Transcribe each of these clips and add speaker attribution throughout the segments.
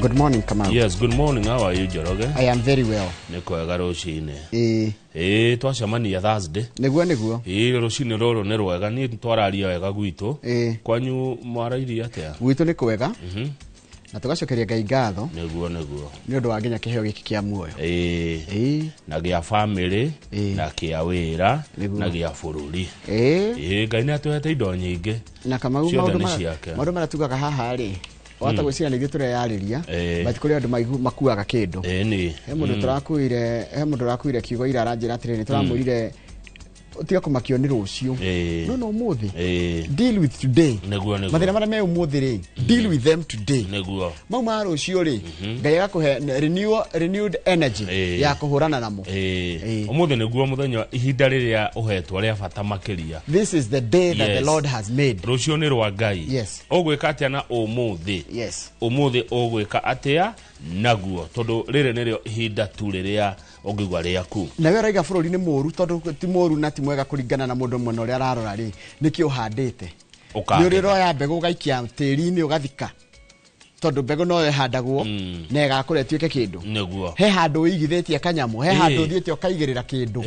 Speaker 1: Good morning, Kamau.
Speaker 2: Yes, good morning. How are you, Joroge?
Speaker 1: I am very well.
Speaker 2: Niko garoshine.
Speaker 1: Twacemania
Speaker 2: Thursday.
Speaker 1: Niguo.
Speaker 2: Rucine roro ne rwega ni twararia wega gwitu. Kwanyu mwarairia atia?
Speaker 1: Gwitu ni kwega. Na tugacokeria Ngai ngatho.
Speaker 2: Niguo.
Speaker 1: Ni undu wa nginya kiheo giki kia muoyo.
Speaker 2: Na gia family, na kia wira, na gia bururi. Ngai ni atuhete indo nyingi.
Speaker 1: Na Kamau maundu mara tugaga haha ri. Wata gwicira ni githure yariria but kuri andu makuaga kindu
Speaker 2: ni
Speaker 1: he mundu rakuire kiugo ira aranjira atire ni turamurire utiga kumakio ni rucio no umuthi deal with today
Speaker 2: neguo
Speaker 1: mathina mara me umuthi ri deal with them today
Speaker 2: neguo
Speaker 1: mauma rucio ri Ngai agakuhe renewed energy ya kuhurana namo
Speaker 2: umuthi neguo muthenya ihinda riria uhetwa ria bata makiria.
Speaker 1: This is the day that the Lord has made.
Speaker 2: Rucio ni rwa Ngai.
Speaker 1: Yes.
Speaker 2: Ogwika atia na umuthi.
Speaker 1: Yes.
Speaker 2: Umuthi ogwika atia naguo tondu rire nirio ihinda tu riria ogigwa riaku.
Speaker 1: Na we raiga bururi ni moru tondu ti moru na ti mwega kuringana na mundu mwana uria ararora ri niki uhandite ni uriro ya mbegu gaikia tiri-ini ugathika tondu mbegu no ihandagwo na igakure tuike kindu
Speaker 2: neguo
Speaker 1: he handu uigithitie kanyamu he handu thiete ukaigirira kindu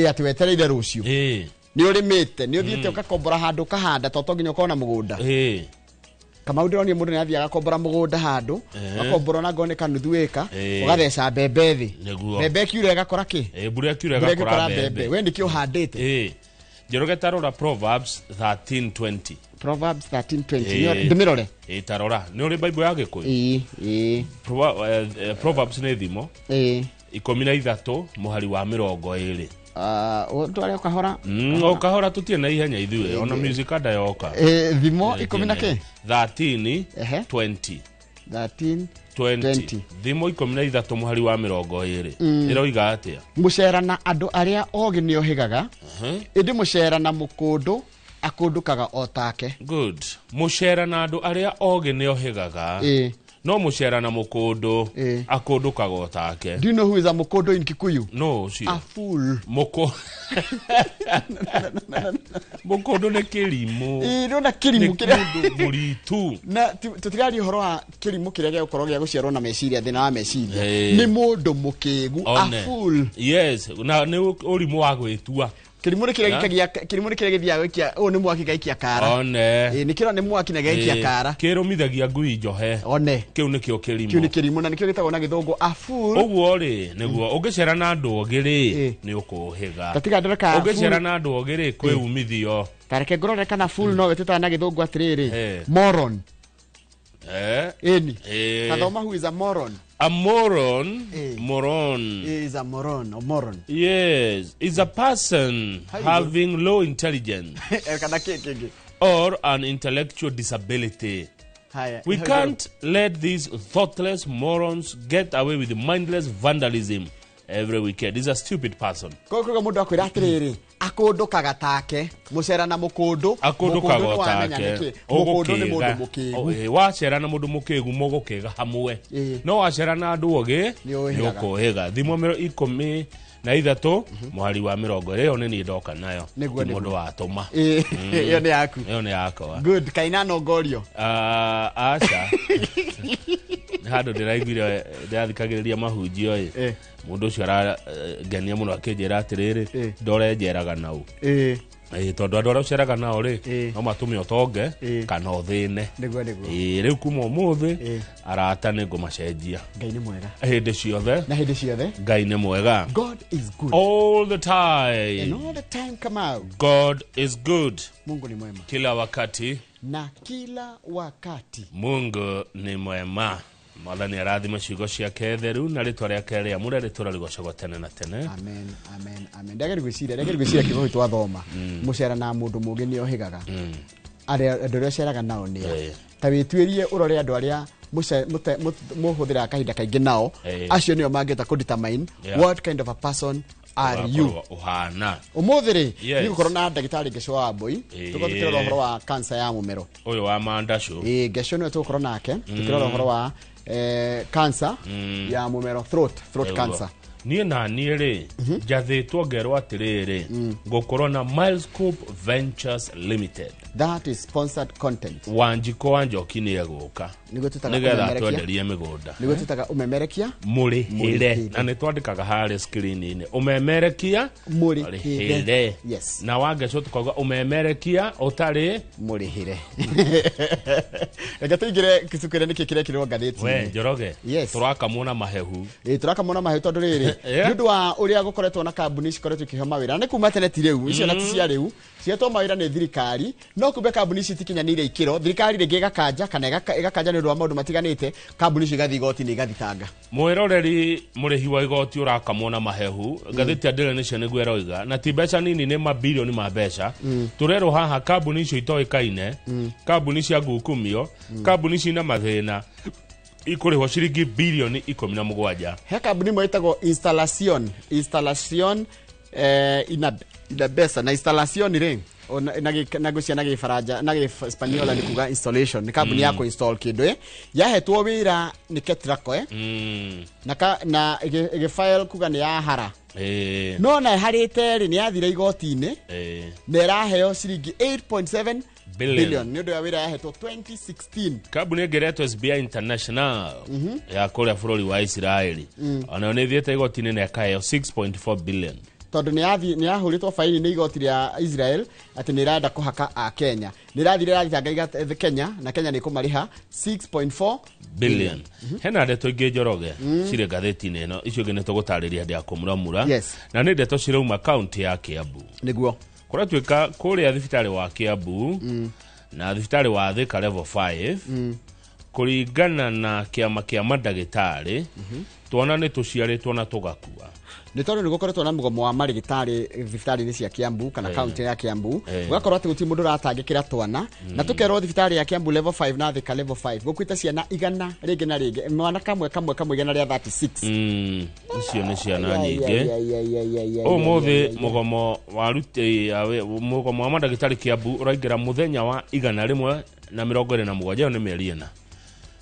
Speaker 1: ati wetereire rucio ni urimite ni uthiete ukakombora handu kahanda toto nginya ukona mugunda Kamau ndironi mundu ni athia agakombora mugunda handu akombora na ngone kanuthu eka ugatheca mbembe thi mbembe kiure igakora ki
Speaker 2: mbura kiure igakora mbembe
Speaker 1: we ndiki uhandite
Speaker 2: Joroge tarora Proverbs 13:20
Speaker 1: Proverbs 13:20 ndimirore
Speaker 2: tarora ni uri Bible ya Gikuyu Proverbs ni thimo 13 muhari wa 20
Speaker 1: ndware ukahora
Speaker 2: ukahora tutie na ihenya ithuwe ona music ada yoka
Speaker 1: thimo 13
Speaker 2: 20 thimo 13 muhari wa 20 iroiga atia
Speaker 1: mucera na andu aria ogi ni ohigaga indi mucera na mukundu akundukaga otake.
Speaker 2: Good. Mucera na andu aria ogi ni ohigaga no mucera na mukundu akundukaga otake.
Speaker 1: Do you know who is a mukundu in Kikuyu?
Speaker 2: No, she
Speaker 1: a fool.
Speaker 2: Mukundu ni kirimu.
Speaker 1: Na kirimu kiria
Speaker 2: muritu.
Speaker 1: Na tutigari horo wa kirimu kiria gya ukoro gya guciarwo na meciria thina wa meciria ni mundu mukigu a fool.
Speaker 2: Yes, na ni urimu wa gwitua.
Speaker 1: Kirimu ni kiria githia gwikia ni mwaki gaikia kara. Ni kiro ni mwaki na gaikia kara.
Speaker 2: Kirumithagia ngui njohe. Kiu ni kio kirimu.
Speaker 1: Kiu ni kirimu na nikio gitagwo na githungu a fool.
Speaker 2: Oguo ri niguo ungicera na andu ogiri ni ukuhiga.
Speaker 1: Tatiga ndereka
Speaker 2: ungicera na andu ogiri kwi umithio.
Speaker 1: Tareke ngorore kana fool no weteta na githungu atiriri. Moron. Kathoma who is a moron.
Speaker 2: A moron, moron
Speaker 1: is a moron or moron.
Speaker 2: Yes, is a person having low intelligence or an intellectual disability. We can't let these thoughtless morons get away with mindless vandalism every weekend. He's a stupid person.
Speaker 1: Koko mundu akwira atiriri akundukaga take mucera na mukundu
Speaker 2: akundukaga take mukundu ni mundu mukigu wacera na mundu mukigu mugukiga hamwe no wacera na andu ogi ni ukuhiga thimo 13 muhari wa 20 ni ndoka nayo ni mundu watuma
Speaker 1: iyo ni yaku
Speaker 2: yakwa
Speaker 1: good kaina no gorio
Speaker 2: acha hado ndiraiguire ndathikagiriria mahunjio mundu cio aragenia muno akinjira atiriri ndorejeraga nau tondu andu aria uceraga nao ri no matume utonge kana uthine riu kuma umuthi arata ni ngumacenjia.
Speaker 1: Ngai ni mwega
Speaker 2: hindi ciothe
Speaker 1: na hindi ciothe.
Speaker 2: Ngai ni mwega.
Speaker 1: God is good
Speaker 2: all the time,
Speaker 1: and all the time. Come out.
Speaker 2: God is good.
Speaker 1: Mungu ni mwema
Speaker 2: kila wakati
Speaker 1: na kila wakati.
Speaker 2: Mungu ni mwema. Mwathani arathima ciugo ciake theru na ritwa riake ria mure ritura rigocagwo tene na tene.
Speaker 1: Amen. Ndageri gwiciria kigo twathoma mucera na mundu mugi ni ohigaga aria andu aria ceraga nao ni ta witwirie urore andu aria muhuthira kahinda kaingi nao acio nio mangeta kudetermine what kind of a person are you.
Speaker 2: Uhana
Speaker 1: umuthiri ni gukorwo na ndagitari ngeco wa mbui tukothikira uhoro wa cancer ya mumero uyu
Speaker 2: wa mandasho
Speaker 1: ngeco ni tukorwo nake tukirora uhoro wa cancer ya mumero throat cancer.
Speaker 2: Nie na niere jathitwo ngerwo atiriri gukorwo na Milescope Ventures Limited.
Speaker 1: That is sponsored content.
Speaker 2: Wanjiko Wanjoki ni eguka nigetha twenderie migunda
Speaker 1: nigo tutaga umemerekia
Speaker 2: murihire na ni twandikaga harä screen-inĩ umemerekia murihire
Speaker 1: yes
Speaker 2: na wangeco tukauga umemerekia utari
Speaker 1: murihire reke tuingire kicukire niki kirekirwo ngathĩti
Speaker 2: we Njoroge turakamuna mahehu
Speaker 1: turakamuna mahehu tondu riri ndu wa uria gukoretwo na kambuni cikoretwo ikiheo mawira ni kuma tene ti riu icio na ti cia riu cietwo mawira ni thirikari no kumbe kambuni ici tikinyanĩire ikiro thirikari ringi igakanja kana igakanja ni rwa maundu matiganite kambuni icio igathi igoti ni igathitanga
Speaker 2: mwiroreri murihi wa igoti urakamwo na mahehu ngathĩti Daily Nation niguo eroiga na ti mbeca nini ni mabilioni ma mbeca turero haha kambuni icio itoikaine kambuni cia ngukumio kambuni cina mathĩna ikurihwo ciringi bilioni 17
Speaker 1: he kambuni moitagwo installation ina besa na installation ring na gucia na gifaranja na Hispaniola ni kuga installation ni kambuni yako install kindu yahetwo wira ni Ketraco na file kuga ni ya hara no na harite ri ni yathira igoti-ini na iraheo ciringi 8.7 billion ni ndu ya wira yahetwo 2016
Speaker 2: kambuni ngeretwo SBI International ya kuria bururi wa Israeli ona ni thiete igoti-ini na yakaheo 6.4 billion
Speaker 1: tondu ni yahuritwo faini ni igoti ria Israel ati ni irenda kuhaka a Kenya ni rathire rathanga Kenya na Kenya ni kumariha 6.4
Speaker 2: billion hena ndeto ingi Njoroge cire ngathĩti-inĩ ĩno icio ingĩ nĩtũgũtarĩria ndĩa kũmuramura na nĩ ndeto cirauma kaunti ya Kiambu
Speaker 1: niguo
Speaker 2: kũrĩa twĩka kũrĩa thibitarĩ wa Kiambu na thibitarĩ wa Thika level 5 kũringana na kĩama kĩa mandagĩtarĩ tuona nĩ tũciarĩtwo na tũgakua
Speaker 1: ni tondu ni gukoretwo na mugomo wa marigitari thibitari-inĩ cia Kiambu kana kaunti ya Kiambu ugakorwo ati guti mundu ratangikira twana na tukerwo thibitari ya Kiambu level 5 na Thika level 5 gukwita ciana igana ringi na ringi mwana kamwe igana ria 36
Speaker 2: icio nĩ ciana nyingĩ umuthi mugomo wa ruti mugomo wa mandagĩtarĩ Kiambu uraingira muthenya wa 127 ni mĩeri 4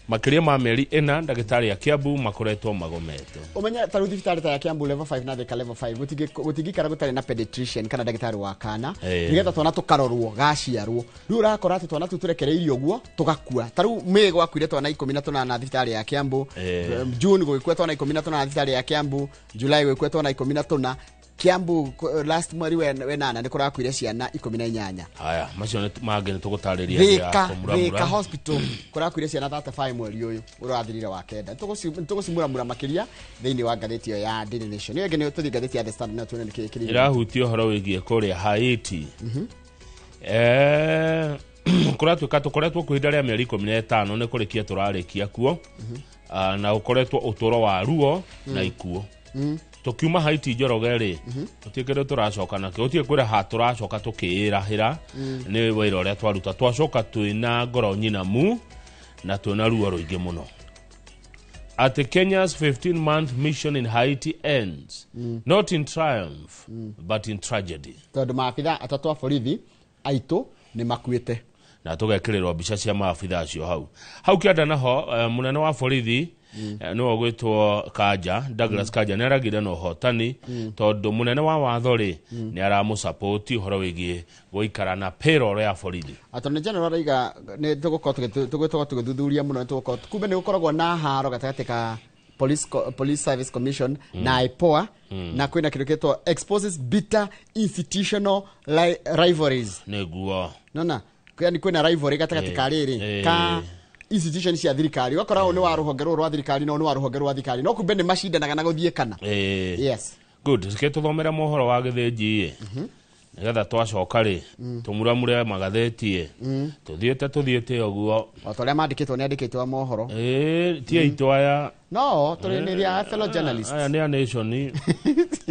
Speaker 2: makiria ma meri ena ndagĩtarĩ ya Kiambu makoretwo magomete
Speaker 1: umenya taru thibitari ta ya Kiambu level 5 na Thika level 5 gutigikara gutari na pediatrician kana ndagĩtarĩ wa kana nigetha twana tukarorwo gaciarwo riu urakora ati twana turekereirio guo tugakua taru me gwakuire twana 18 na thibitari ya Kiambu June gũgĩkua twana 18 na thibitari ya Kiambu July gũgĩkua twana 18 Kiambu last mweri wenana ni kurakuire ciana 18
Speaker 2: haya macio mangĩ nĩtũgũtarĩria ya
Speaker 1: Thika hospital kurakuire ciana 35 mweri uyu urathirire wa kenda tũgũcimuramura makiria thĩinĩ wa ngathĩti iyo ya Daily Nation niyo ngene tũthi ngathĩti ya The Standard na tuone nĩkĩ
Speaker 2: irahutio horo wĩgiĩ kũrĩa Haiti kũratuĩka tũkoretwo kwa ihinda rĩa mĩeri 15 nĩ kũrĩkia tũrarĩkia kuo na ũkoretwo ũtũro wa ruo na ikuo tukiuma Haiti Njoroge ri tutikire turacoka nakio utie kwira ha turacoka tukirahira ni wira uria twaruta twacoka twina ngoro nyinamu na twina ruo ruingi muno at Kenya's 15-month mission in Haiti ends not in triumph but in tragedy
Speaker 1: tondu maabitha atatu a borithi aitu ni makuite
Speaker 2: na tugekirirwo mbica cia maabitha acio hau kianda naho munene wa borithi no gwitwo Kanja Douglas Kanja nĩ aragire no hotani tondu munene wa watho ri ni aramusupport horo wigie goikara na payroll ya borithi
Speaker 1: attorney general raiga ni tugwetwo tugithuthuria muno tuko kumbe ni gukoragwo na haro gatagati ka Police Service Commission na IPOA na kwina kindu kitwa exposes bitter institutional rivalries
Speaker 2: neguo
Speaker 1: nona kwina rivalry gatagati ka riri ka institution cia thirikari wakorwo ni wa ruhonge rwa thirikari no ni wa ruhonge rwa thirikari no kumbe ni mashindanaga na guthie kana yes
Speaker 2: good tuthomera mohoro wa githinji nigetha twacoka ri tumuramure magatheti tuthiete oguo
Speaker 1: otoria mandikitwo ni andikitwo mohoro
Speaker 2: ti aitwa ya
Speaker 1: no tuli ni ria fellow journalists
Speaker 2: aya ni a nation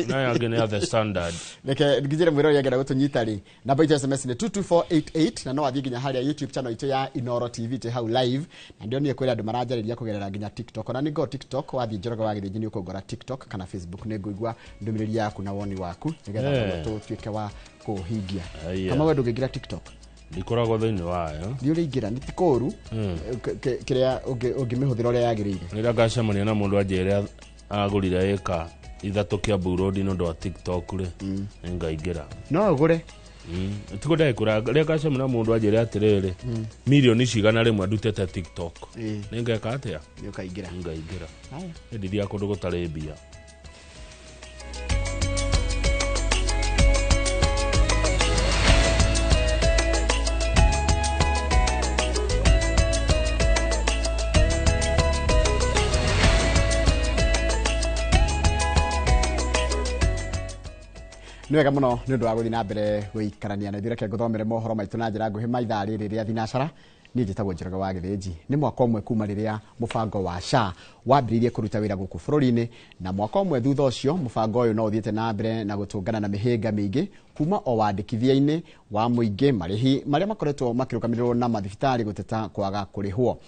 Speaker 2: na ya ngene The Standard
Speaker 1: neke ngijire mwiro yagera gutunyita ri namba ito SMS ni 22488 na no athi nginya haria YouTube channel ito ya Inoro TV te hau live na ndio ni kwira andu marajariria kugerera nginya TikTok na ni go TikTok wathi Njoroge wa githinji ni ukugora TikTok kana Facebook ni nguigwa ndumiriri yaku na woni waku nigetha tutuike wa kuhingia kama wewe ndungira TikTok
Speaker 2: ndikoragwo thiini wayo
Speaker 1: ni uri ingira ni tikoru kiria ungimihuthira uria yagirire
Speaker 2: nira ngacemania na mundu anjira agurire eka ithatu Kiambu Road no ndo TikTok ri ngaingira
Speaker 1: no gure
Speaker 2: tiko ndekura reka cemna mundu ajire atiriri milioni cigana rimwe ndutete TikTok ningeka atia
Speaker 1: ngaingira
Speaker 2: haya ndidia kundu gutari mbia
Speaker 1: Nwega muno ni undu wa guthi na mbere guikarania na thireke nguthomere mohoro maitu na njira nguhi maitha riri ria thinacara ni njitagwo Njoroge wa Githĩnji ni mwaka umwe kuma riria mubango wa SHA wambiririe kuruta wira guku bururi-ini na mwaka umwe thutha ucio mubango uyu no uthiete na mbere na gutungana na mihinga mingi kuma o wandikithia-ini wa muingi marihi maria makoretwo makirukamirwo na mathibitari guteta kwaga kurihwo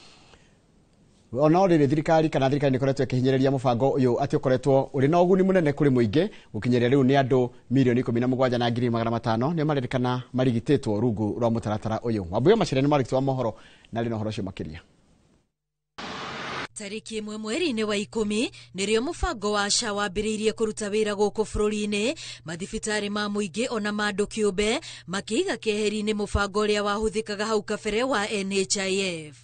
Speaker 1: ona riri thirikari kana thirikari ni koretwo ikihinyereria mubango uyu ati ukoretwo uri na uguni munene kuri muingi gukinyeria riu ni andu milioni 17,500 ni maririkana marigititwo rungu rwa mutaratara uyu Wambuya Macharia ni marigitwo mohoro na rino horo cio makiria
Speaker 3: Tariki 1 mweri-ini wa 10 nirio mubango wa SHA wambiriirie kuruta wira guku bururi-ini mathibitari ma muingi ona mandu kiumbe makiiga keheri-ini mubango uria wahuthikaga hau kabere wa NHIF.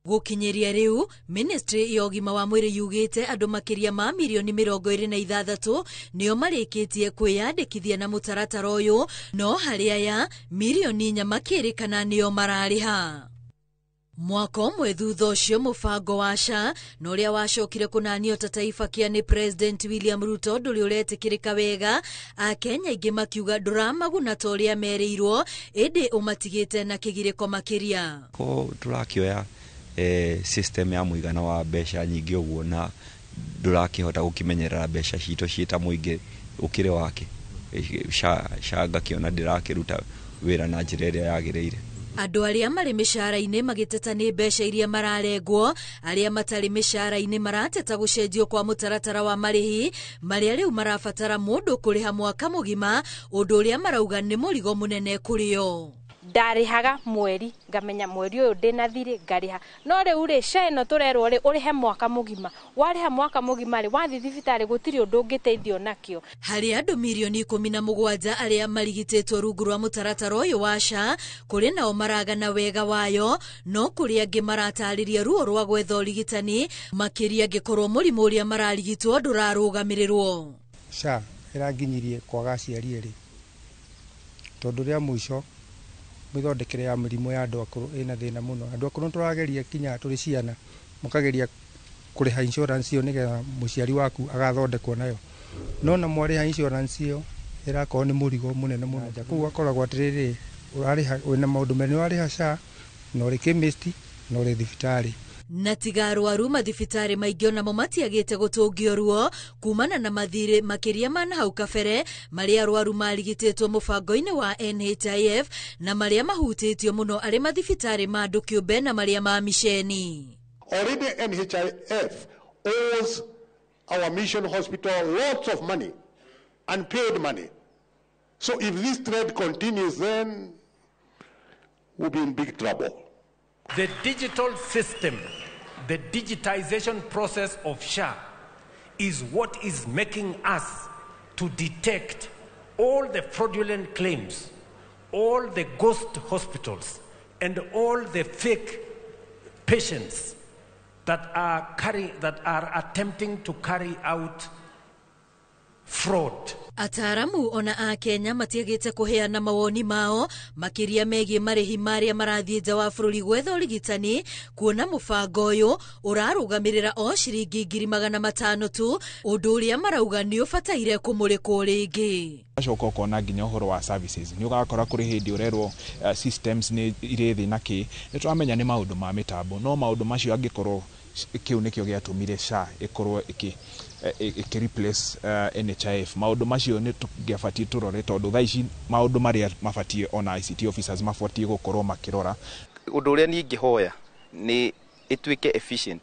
Speaker 3: Gukinyeria riu ministry ya ugima wa mwiri yugite andu makiria ma milioni 26 nio marikitie kwiyandikithia na mutaratara uyu no hari aya milioni 4 makirikana nio marariha. Mwaka umwe thutha ucio mubango wa SHA no uria wacokire kunanio ta taifa kia ni President William Ruto nduri uretikirika wega Akenya ingi makiuga nduramaguna ta uria mereirwo indi umatigite na kigiriko makiria
Speaker 4: ko turakioya system ya muigana wa besha nyingi uguo na ndurakihota gukimenyerera besha cito ciita muingi ukire wake SHA ngakiona ndirakiruta wira na njira iria yagireire.
Speaker 3: Andu aria mari mishara-ini magiteta ni besha iria mararengwo aria matari mishara-ini marateta gucenjio kwa mutaratara wa marihi maria riu marabatara mundu kuriha mwaka mugima undu uria marauga ni murigo munene kurio.
Speaker 5: Ndarihaga mweri ngamenya mweri uyu ndina thiri ngariha no riu ri SHA ino turerwo ri urihe mwaka mugima wariha mwaka mugima ri wathi thibitari gutiri undu ungiteithio nakio.
Speaker 3: Hari andu milioni 17 aria marigititwo rungu rwa mutaratara uyu wa SHA kuri nao maragana wega wayo no kuri angi maratariria ruo rwa gwetha urigitani makiria ngikorwo murimu uria mararigitwo ndurarugamirirwo.
Speaker 6: SHA iranginyirie kwaga aciari eri tondu ria muico mithondekere ya mirimo ya andu akuru ina thina muno andu akuru turageria kinya turi ciana mukageria kuriha insurance yo nigetha muciari waku agathondekwo nayo no na mwariha insurance yo irakorwo ni murigo munene muno kuwa koragwo atiriri urariha wina maundu meni wariha SHA no ri chemist no ri thibitari
Speaker 3: na tigaru aru mathibitari maingi ona matiagite gutungio ruo kumana na mathire makiria mana hau kabere maria arwaru marigititwo mubango-ini wa NHIF na maria mahutitio muno ari mathibitari ma andu kiumbe na maria ma misheni.
Speaker 7: Already NHIF owes our mission hospital lots of money, unpaid money. So if this trend continues, then we'll be in big trouble.
Speaker 8: The digital system, the digitization process of SHA is what is making us to detect all the fraudulent claims, all the ghost hospitals, and all the fake patients that are attempting to carry out fraud.
Speaker 3: Ataramu ona a Kenya matiagite kuheana mawoni mao makiria megie marihi maria marathie nja wa bururi gwetha urigitani kuona mubango uyu urarugamirira o ciringi 500 tu undu uria marauga ni ubataire kumurikwo ringi.
Speaker 9: Acoka ukona nginya uhoro wa services ni ugakora kuri hindi urerwo systems ni iri thina ki ni turamenya ni maundu ma mitambo no maundu macio angikorwo kiu nikio giatumire SHA ikorwo iki replace NHIF maundu macio ni tungiabatie turore tondu thaici maundu maria mabatie ona ICT officers mabatie gukorwo makirora.
Speaker 4: Undu uria ni ngihoya ni ituike efficient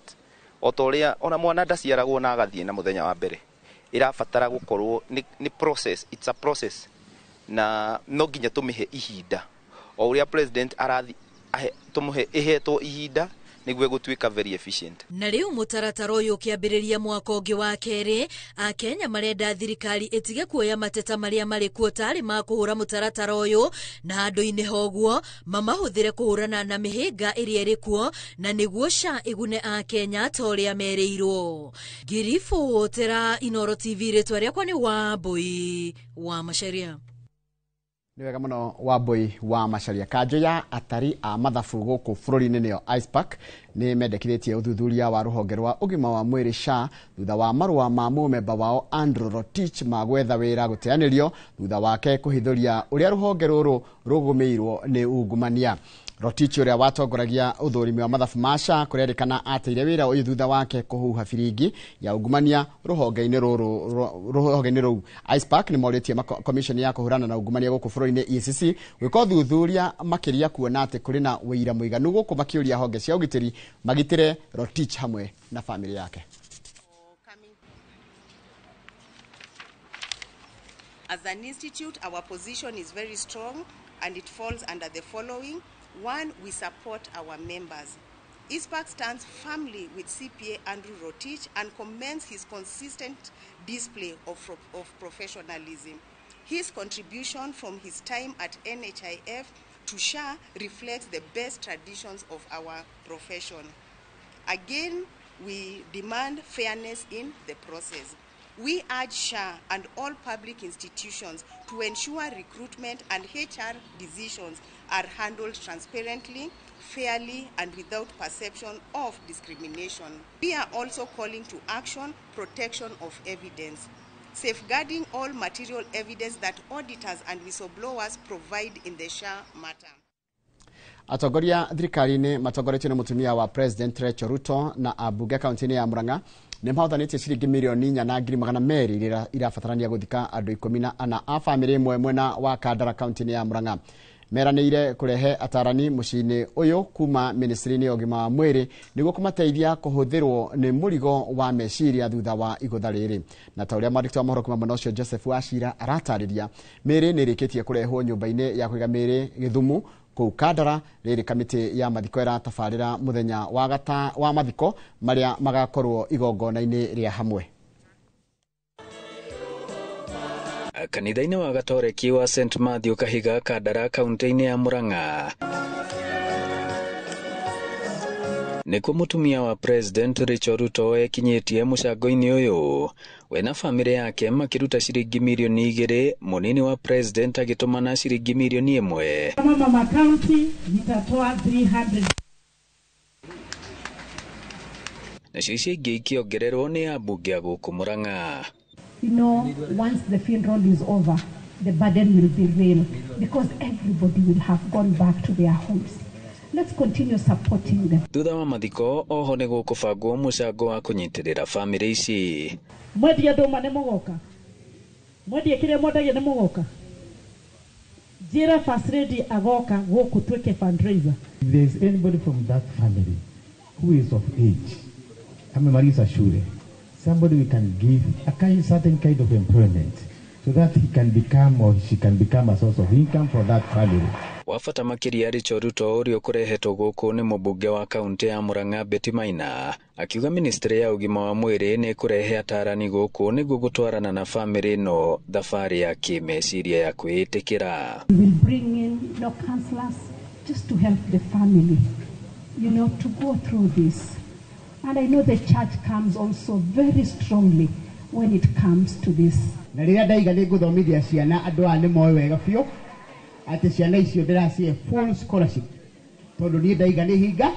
Speaker 4: otoria ona mwana ndaciaragwo na agathie na muthenya wa mbere irabatara gukorwo ni process, it's a process na no nginya tumihe ihinda o uria president arathi tumuhe ihetwo ihinda
Speaker 10: niguo gutwika very efficient.
Speaker 3: Na riu mutaratara uyu kiambiriria mwaka ungi wa keri, Akenya marenda thirikari itige kuoya mateta maria mari kuo tari ma kuhura mutaratara uyu na andu-ini hoguo mamahuthire kuhurana na mihinga iria iri kuo na niguo SHA igune Akenya toria mereirwo. Girifu tera Inoro TV ritwa riakwa ni Wambui wa Macharia.
Speaker 1: Ni wega muno Wambui wa Macharia. Kanjo ya atari a mathabu guku bururi-ini niyo IcePac ni mendekithĩtie uthuthuria wa ruhonge rwa ugima wa mwiri SHA thutha wa marua ma mũmemba wao Andrew Rotich ma gwetha wĩra gũteanĩrio thutha wake kũhithũria ũrĩa ruhonge rũrũ rũgũmĩirwo nĩ ungumania. Rotich uria watongoragia uthurimi wa mathabu ma SHA kurerikana ateire wira uyu thutha wake kuhuha firingi ya ungumania ruhonge-ini rũu. IcePac ni moritie commission ya kuhurana na ungumania guku bururi-ini EACC gwika uthuthuria makiria kuona ati kuri na wira muiganu guku makiuria honge cia ugitiri magitire Rotich hamwe na family yake.
Speaker 11: As an institute, our position is very strong and it falls under the following. One, we support our members. IcePac stands firmly with CPA Andrew Rotich and commends his consistent display of professionalism. His contribution from his time at NHIF to SHA reflects the best traditions of our profession. Again, we demand fairness in the process. We urge SHA and all public institutions to ensure recruitment and HR decisions are handled transparently, fairly, and without perception of discrimination. We are also calling to action protection of evidence, safeguarding all material evidence that auditors and whistleblowers provide in the SHA matter.
Speaker 1: Atongoria thirikari-ini matongoretio ni mutumia wa President Rachel Ruto na abunge kaunti-ini ya Murang'a ni mahothanĩtie ciringi milioni 4,200 irabatarania guthika andu 14 a family imwe mwena wa Kandara kaunti-ini ya Murang'a. Meranĩire kurehe atarani muciĩ-inĩ uyu kuma ministry-ini ya ũgima wa mwĩrĩ nĩguo kũmateithia kũhũthĩrwo nĩ mũrigo wa meciria thutha wa igũtha rĩrĩ. Na ta ũrĩa mwandĩki wa mohoro kuma mwena ũcio Joseph Wachira aratarĩria, mĩrĩ nĩ ĩrĩkĩtie kũrehwo nyũmba-inĩ ya kũiga mĩrĩ Gĩthumu kũu Kandara. Rĩrĩ kamĩtĩ ya mathiko ĩratabarĩra mũthenya wa mathiko marĩa magakorwo igongona-inĩ rĩa hamwe.
Speaker 12: Kanitha-inĩ wa Gatoreki wa St Matthew Kahiga Kandara kaunti-inĩ ya Murang'a nĩkuo mutumia wa President Rachel Ruto ekinyitie mũcango-inĩ ũyũ wena bamĩrĩ yake makiruta ciringi milioni 2, munini wa President agĩtũmana ciringi milioni 1.
Speaker 13: Kama mama county nitatoa 300.
Speaker 12: Nacio icio ingĩ ikĩongererwo nĩ ambunge a gũkũ Murang'a.
Speaker 13: You know, once the funeral is over, the burden will be real because everybody will have gone back to their homes. Let's continue supporting them.
Speaker 12: Thutha wa mathiko oho nĩ gũkũbangwo mũcango wa kũnyitĩrĩra famĩrĩ ici.
Speaker 13: Mwendia ndũma nĩ mũgoka. Mwendia kĩrĩa mwendagia nĩ mũgoka. Njĩra first lady agoka gũkũ twĩke fundraiser.
Speaker 14: If there is anybody from that family who is of age, amemaliza shule, somebody we can give a certain kind of employment so that he can become or she can become a source of income for that family.
Speaker 12: Wafata makiria Rachel Ruto ũrĩa ũkũrehetwo gũkũ nĩ mũmbunge wa kaunti ya Murang'a Betty Maina akiuga ministry ya ũgima wa mwĩrĩ nĩ kũrehe atarani gũkũ nĩguo gũtwarana na family no thabarĩ ya kĩmeciria ya kwĩĩtĩkĩra.
Speaker 13: We will bring in counselors just to help the family, to go through this. And I know the church comes also very strongly when it comes to this.
Speaker 14: Na rĩrĩa ndaiga nĩ ngũthomithia ciana andũ a nĩ moĩ wega biũ atĩ ciana icio ndĩracihe full scholarship tondũ niĩ ndaiga nĩ hinga.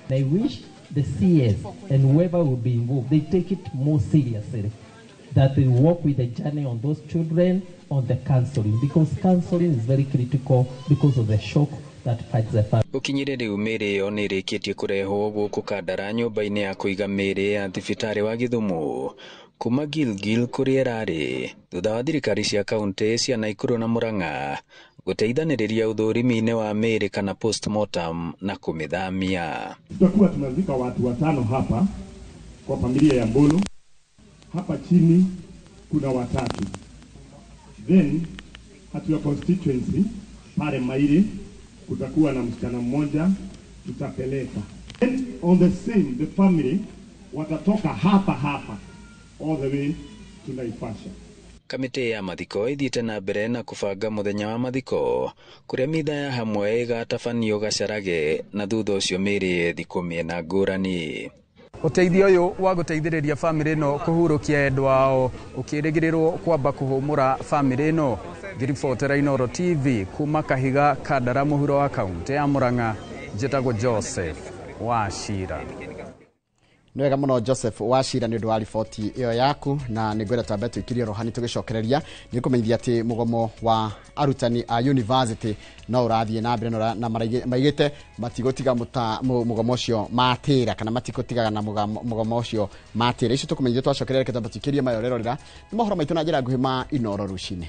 Speaker 15: I wish the CS and whoever will be involved, they take it more seriously, that they work with the journey on those children, on the counseling, because counseling is very critical because of the shock that fights the family.
Speaker 12: Gũkinyĩria rĩu mĩrĩ ĩyo nĩ ĩrĩkĩtie kũrehwo gũkũ Kandara nyũmba-inĩ ya kũiga mĩrĩ ya thibitarĩ wa Gĩthumu kuma Gilgil kũrĩa ĩrarĩ thutha wa thirikari cia kaunti cia Naikuru na Murang'a gũteithanĩrĩria ũthũrimi-inĩ wa mĩrĩ kana postmortem na kũmĩthamia.
Speaker 16: Tutakuwa tunazika watu 5 hapa kwa familia ya Mbulu. Hapa chini kuna 3. Then at your constituency pale Mairi kutakuwa na msichana mmoja tutapeleka On the scene, the family watatoka hapa all the way to Naivasha.
Speaker 12: Kamiti ya mathiko ithiĩte na mbere na kũbanga mũthenya wa mathiko kũrĩa mitha ya hamwe ĩgatabanio Gacarage na thutha ũcio mĩĩrĩ ĩthikwo mĩena ngũrani.
Speaker 17: Ũteithio ũyũ wa gũteithĩrĩria famĩlĩ ĩno kũhurũkia endwa ao ũkĩrĩgĩrĩrwo kwamba kũhũmũra famĩlĩ ĩno. Ngiribotera Inooro TV kuma Kahiga Kandara mũhuro wa kaunti ya Murang'a, njĩtagwo Joseph Wachira.
Speaker 1: Nĩ wega mũno Joseph Wachira nĩ ũndũ wa riboti ĩyo yaku, na nĩ ngwenda twambe tũikirie rohani tũgĩcokereria nĩ kũmenyithia atĩ mũgomo wa arutani a university no ũrathiĩ na mbere na maigĩte matigũtiga mũgomo ũcio matĩra kana matigũtigaga na mũgomo ũcio matĩra. Icio tũkũmenyithia twacokereria kĩtamba tũikirie mayorerorera nĩ mohoro maitũ na njĩra nguhĩ ma Inooro rũcinĩ.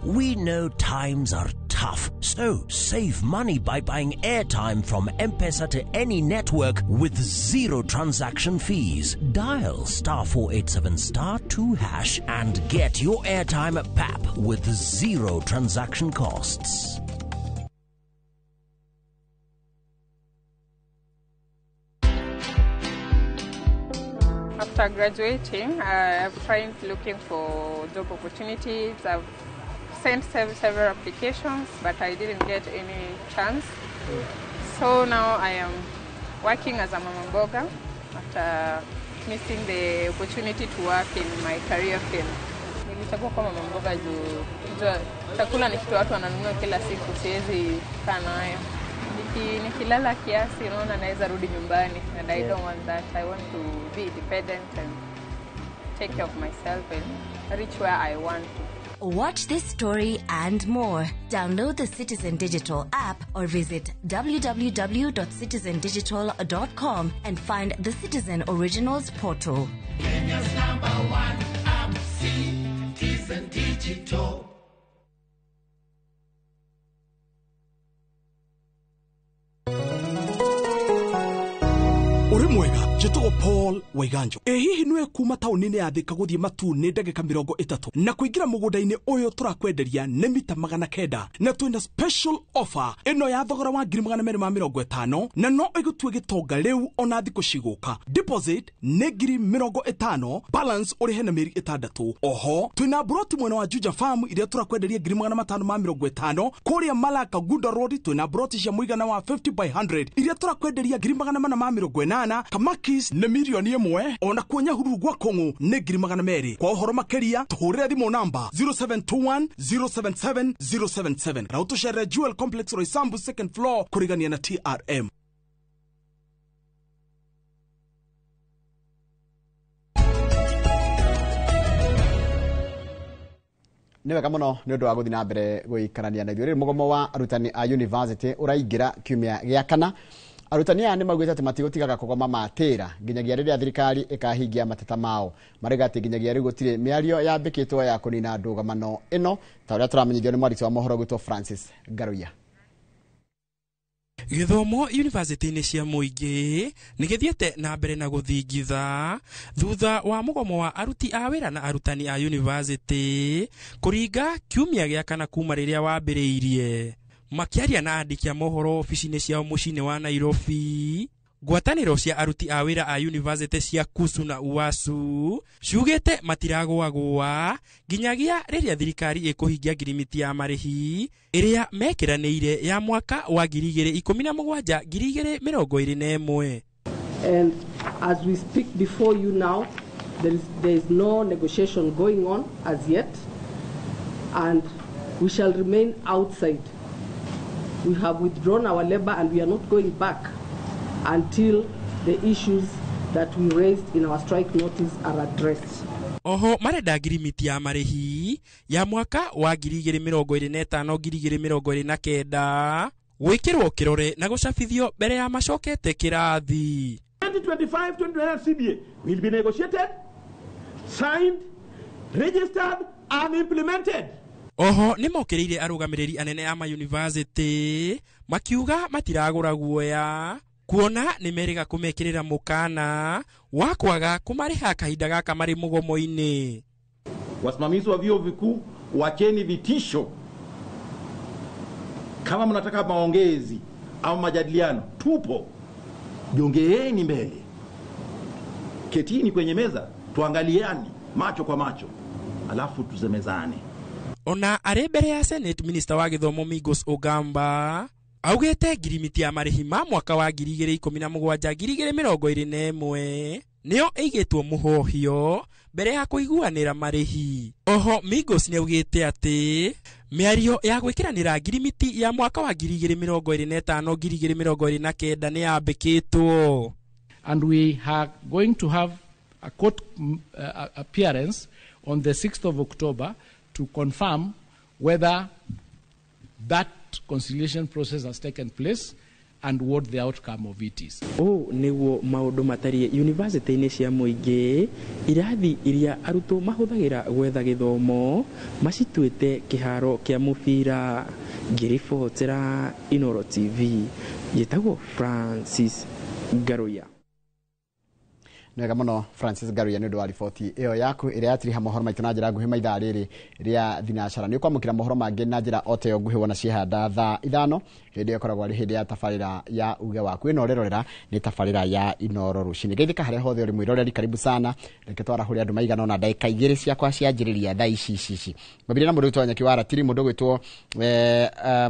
Speaker 18: We know times are tough, so save money by buying airtime from M-Pesa to any network with zero transaction fees. Dial *487*2# and get your airtime PAP with zero transaction costs.
Speaker 19: After graduating, I've tried looking for job opportunities. I've sent several applications, but I didn't get any chance. So now I am working as a mama mboga after missing the opportunity to work in my career field. Nilichagua kwa mama mboga juu chakula ni kitu watu wananunua kila siku, siwezi kaa nayo. Nikilala kiasi naona naweza rudi nyumbani, and I don't want that. I want to be independent and take care of myself and reach where I want to.
Speaker 20: Watch this story and more. Download the Citizen Digital app or visit www.citizendigital.com and find the Citizen Originals portal.
Speaker 21: Kenya's #1 app, Citizen Digital.
Speaker 22: Mwega njĩtagwo Paul Waiganjo. Hihi nĩwe kuma taũni-inĩ ya Thika gũthiĩ Matune ndagĩka 30 na kũingĩra mũgũnda-inĩ ũyũ tũrakwenderia nĩ mita 900 na twĩna special offer ĩno ya thogora wa 250 na no ĩgũtue gĩtonga rĩu ona thikũ cigũka. Deposit nĩ 50,000, balance ũrĩhe na mĩeri 6. Oho twĩna broti mwena wa Juja Farm iria tũrakwenderia 550 kũrĩa Malaka Gunda Road. Twĩna broti cia mũigana wa 50/100 iria tũrakwenderia 480 Kamakis nĩ milioni 1 ona kuonya hururu gwa Kongo nĩ 200,000. Kwa ũhoro makĩria tũhũrĩre thimũ namba 0721 077 077 na ũtũcerere Jewel Complex Roysambu second floor kũrigania na TRM.
Speaker 1: Nĩ wega mũno nĩ ũndũ wa gũthiĩ na mbere gũikarania na ithuĩ. Mũgomo wa arutani a university ũraingĩra kiumia gĩa kana. Arutani aya nĩ maugĩte atĩ matigũtigaga kũgoma matĩra nginyagia rĩrĩa thirikari ĩkahingia mateta mao. Marauga atĩ nginyagia rĩu gũtirĩ mĩario yambĩkĩtwo ya kũnina ndũgamano ĩno, ta ũrĩa tũramenyithio nĩ mwandĩki wa mohoro gwĩtwo Francis Ngaruya.
Speaker 23: Gĩthomo university-inĩ cia mũingĩ nĩ gĩthiĩte na mbere na gũthingitha thutha wa mũgomo wa aruti a wĩra na arutani a university kũringa kiumia gĩa kana kuma rĩrĩa wambĩrĩirie. Makiaria na andĩki a mohoro ofici-inĩ ciao mũciĩ-inĩ wa Nairobi, ngwatanĩro cia aruti a wĩra a university cia KUSU na UASU ciugĩte matiragũagũa nginyagia rĩrĩa thirikari ĩkũhingia ngirimiti ya marĩhi ĩrĩa mekĩranĩire ya mwaka wa 2017-2021.
Speaker 24: And as we speak before you now, there is no negotiation going on as yet, and we shall remain outside. We have withdrawn our labor and we are not going back until the issues that we raised in our strike notice are addressed.
Speaker 23: Oho marenda ngirimiti ya marĩhi ya mwaka wa 2025-2029 gwĩkĩrwo kĩrore na gũcabithio mbere ya macokete kĩrathi.
Speaker 16: 2025-2029 CBA will be negotiated, signed, registered and implemented.
Speaker 23: Oho nĩ mokĩrĩire arũgamĩrĩri anene a ma university makiuga matiragũra guoya kuona nĩ meriga kũmekĩrĩra mũkana wa kwaga kũmarĩha kahinda gaka marĩ mũgomo-inĩ.
Speaker 2: Wasimamizi wa vyuo vikuu, wacheni vitisho. Kama mnataka maongezi au majadiliano, tupo. Jongeeni mbele. Ketini kwenye meza, tuangaliani macho kwa macho, alafu tuzemezane.
Speaker 23: Ona arĩ mbere ya Senate, Minister wa Gĩthomo Migos Ogamba augĩte ngirimiti ya marĩhi ma mwaka wa 2017-2021 nĩyo ĩigĩtwo mũhohio mbere ya kũiguanĩra marĩhi. Oho Migos nĩaugĩte atĩ mĩario ya gwĩkĩranĩra ngirimiti ya mwaka wa 2025-2029 nĩyambĩkĩtwo.
Speaker 5: And we are going to have a court appearance on the 6th of October to confirm whether that conciliation process has taken place and what the outcome of it is.
Speaker 6: Nĩguo maũndũ matariĩ university-inĩ cia mũingĩ, irathi iria arutwo mahũthagĩra gwetha gĩthomo macituĩte kĩharo kĩa mũbira. Ngĩribotera Inooro TV, njĩtagwo Francis Garuya.
Speaker 1: Nega mũno Francis Garuya nĩ ũndũ wa riboti ĩyo yaku ĩrĩa yatiriha mohoro maitũ na njĩra nguhĩ maithaa rĩrĩ rĩa thinacara. Nĩ ũkwamũkĩra mohoro mangĩ na njĩra o nguhĩ wona ciehanda thaa 5 hĩndĩ ĩkoragwo arĩ hĩndĩ ya tabarĩra ya uge waku. Ĩno ũrerorera nĩ tabarĩra ya Inooro rũcinĩ. Geithĩka harĩa hothe ũrĩ mwĩroreri, karibu sana. Reke twarahũre andũ maigana ona ndagĩka 2 ciakwa cianjĩrĩria thaa ici. Mabire na mũndũ wĩtwo Nyakiwara Tiri, mũndũ gwĩtwo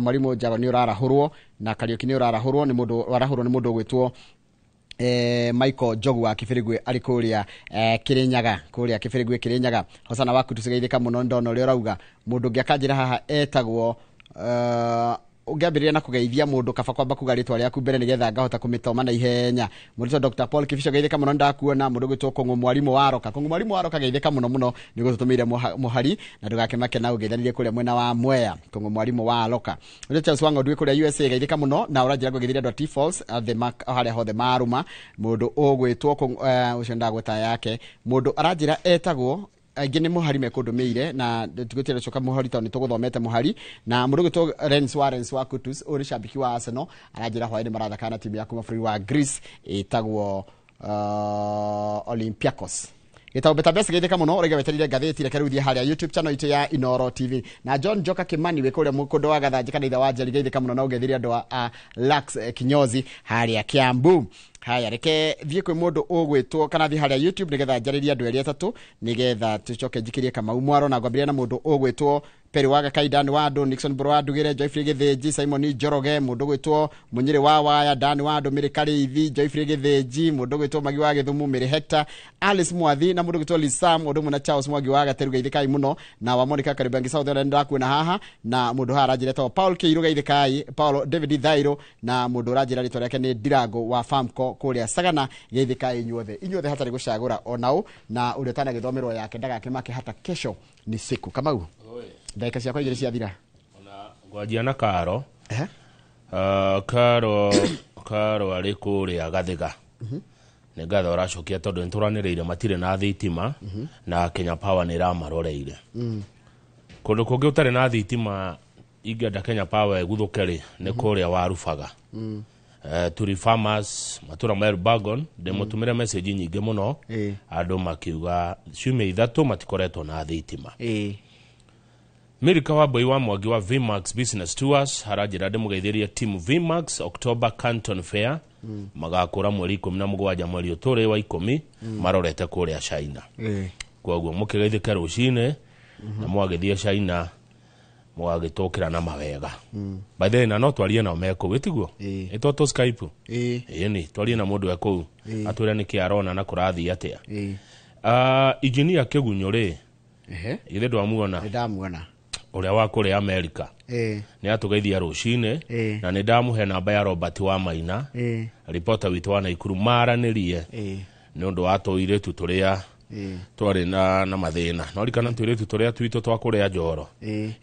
Speaker 1: Mwarimũ Njago nĩ ũrarahũrwo na Kariuki nĩ ũrarahũrwo, nĩ mũndũ warahũrwo nĩ mũndũ gwĩtwo Michael Jogu wa Kĩbĩrĩgwe arĩ kũrĩa Kĩrĩnyaga. Hosana waku tucigeithĩka mũno ndona ũrĩa ũrauga mũndũ ũngĩ akanjĩra haha etagwo ũngĩambĩrĩria na kũgeithia mũndũ kaba kwamba kuga rĩtwa rĩaku mbere nĩgetha ngahota kũmĩtoma na ihenya. Mũrutwo Dr. Paul Kibicho geithĩka mũno ndakuona. Mũndũ gwĩtwo Kong'ũ Mwarimũ wa Roka geithĩka mũno nĩ gũtũmĩire mũhari na ndũgakĩmake na ũgeithanirie kũrĩa mwena wa Mwea. Kong'ũ Mwarimũ wa Roka. Mũrutwo Charles Wang'ondu kũrĩa USA geithĩka mũno na ũranjĩra kũgeithĩria andũ a T-Falls harĩa hothe maruma. Mũndũ ũgwĩtwo ũcio ndagweta yake, mũndũ aranjĩra etagwo aingĩ nĩ mũhari mekũndũmĩire na tugĩtĩre coka mũhari tondũ nĩtũgũthomete mũhari. Na mũndũ gwĩtwo Rens wa Kutus ũrĩ cambĩki wa Arsenal aranjĩra hwaĩ-inĩ marathaka na timu ya kuma bũrũri wa Greece ĩtagwo Olympiacos. Gĩtabo Betabes geithĩka mũno ũrĩa weterire ngathĩti reke rĩu thiĩ harĩa YouTube channel itũ ya Inooro TV. Na John Joka Kimani wĩ kũrĩa mũkũndũ wa Gathanjĩ kana itha wa Njeri geithĩka mũno na ũgeithirie andũ a Lux Kinyozi harĩa Kiambu. Haya reke thiĩ kwĩ mũndũ ũgwĩtwo kana thiĩ harĩa YouTube nĩgetha njarĩrie andũ erĩ atatũ nĩgetha tucoke njikĩrie Kamau Mwaro na ngwambĩrĩria na mũndũ ũgwĩtwo Peri wa Gakaida wa Andũ, Nixon Bro wa Ndugĩre, Joyfrey Gĩthĩnji, Simon Njoroge, mũndũ gwĩtwo Mũnyĩrĩ wa Waya, Dan wa Andũ, Mĩrĩ Karĩithi, Joyfrey Gĩthĩnji, mũndũ gwĩtwo Magi wa Gĩthumu, Mĩrĩ Hector, Alice Mwathi na mũndũ gwĩtwo Lisam, mũndũ mũna Charles Mwangi wa Gateru geithĩkai mũno na wa Monica Karibangi South End ndakuona haha na mũndũ haha aranjĩra etagwo Paul Kĩirũ geithĩkai, Paul David Thairo na mũndũ aranjĩra rĩtwa rĩake nĩ Ndirango wa Farmco kũrĩa Sagana geithĩkai inyuothe hatarĩ gũcagũra onao na ũrĩa ũtanagĩthomerwo yake ndagakĩmake hata kesho ni siku. Kamau dakika ciakwa igĩrĩ ciathira
Speaker 7: ona ngwanjia na Karo Karo arĩ kũrĩa Gathiga nĩ ngatho ũracokia tondũ nĩtũranĩrĩire matirĩ na thitima na Kenya Power nĩ ĩramaroreire kũndũ kũngĩ ũtarĩ na thitima ingĩenda Kenya Power ĩguthũke nĩ kũrĩa Warubaga. Turi farmers matura ma Elbagon ndĩmũtũmĩre message nyingĩ mũno andũ makiuga ciumia 3 matikoretwo na thitima. Mirika wa Mboi wa Mwangi wa VMAX Business Tours harajĩra ndĩmũgeithĩrie team VMAX October Canton Fair magakũra mweri 17 mweri ũtũrĩ wa 10 marorete kũrĩa China. Koguo mũkĩgeithĩke rũcinĩ na mwagĩthiĩ China mwagĩtũkĩra na mawega. By the way no twarie nao meko wĩtiguo ĩtotwo Skype nĩ twarie na mũndũ ekũu atwĩre nĩkĩ arona na kũrathiĩ atĩa. Engineer Kĩgunyũ rĩ ithe ndwamuona ũrĩa wa kũrĩa America nĩ atũgeithia rũcinĩ na nĩ ndamũhe namba ya Robert wa Maina reporter witũ wa Naikuru maranĩrie nĩ ũndũ wa tũirĩtu tũrĩa twarĩ na mathĩna no rikana tũirĩtu tũrĩa twitũ twa kũrĩa Njoro.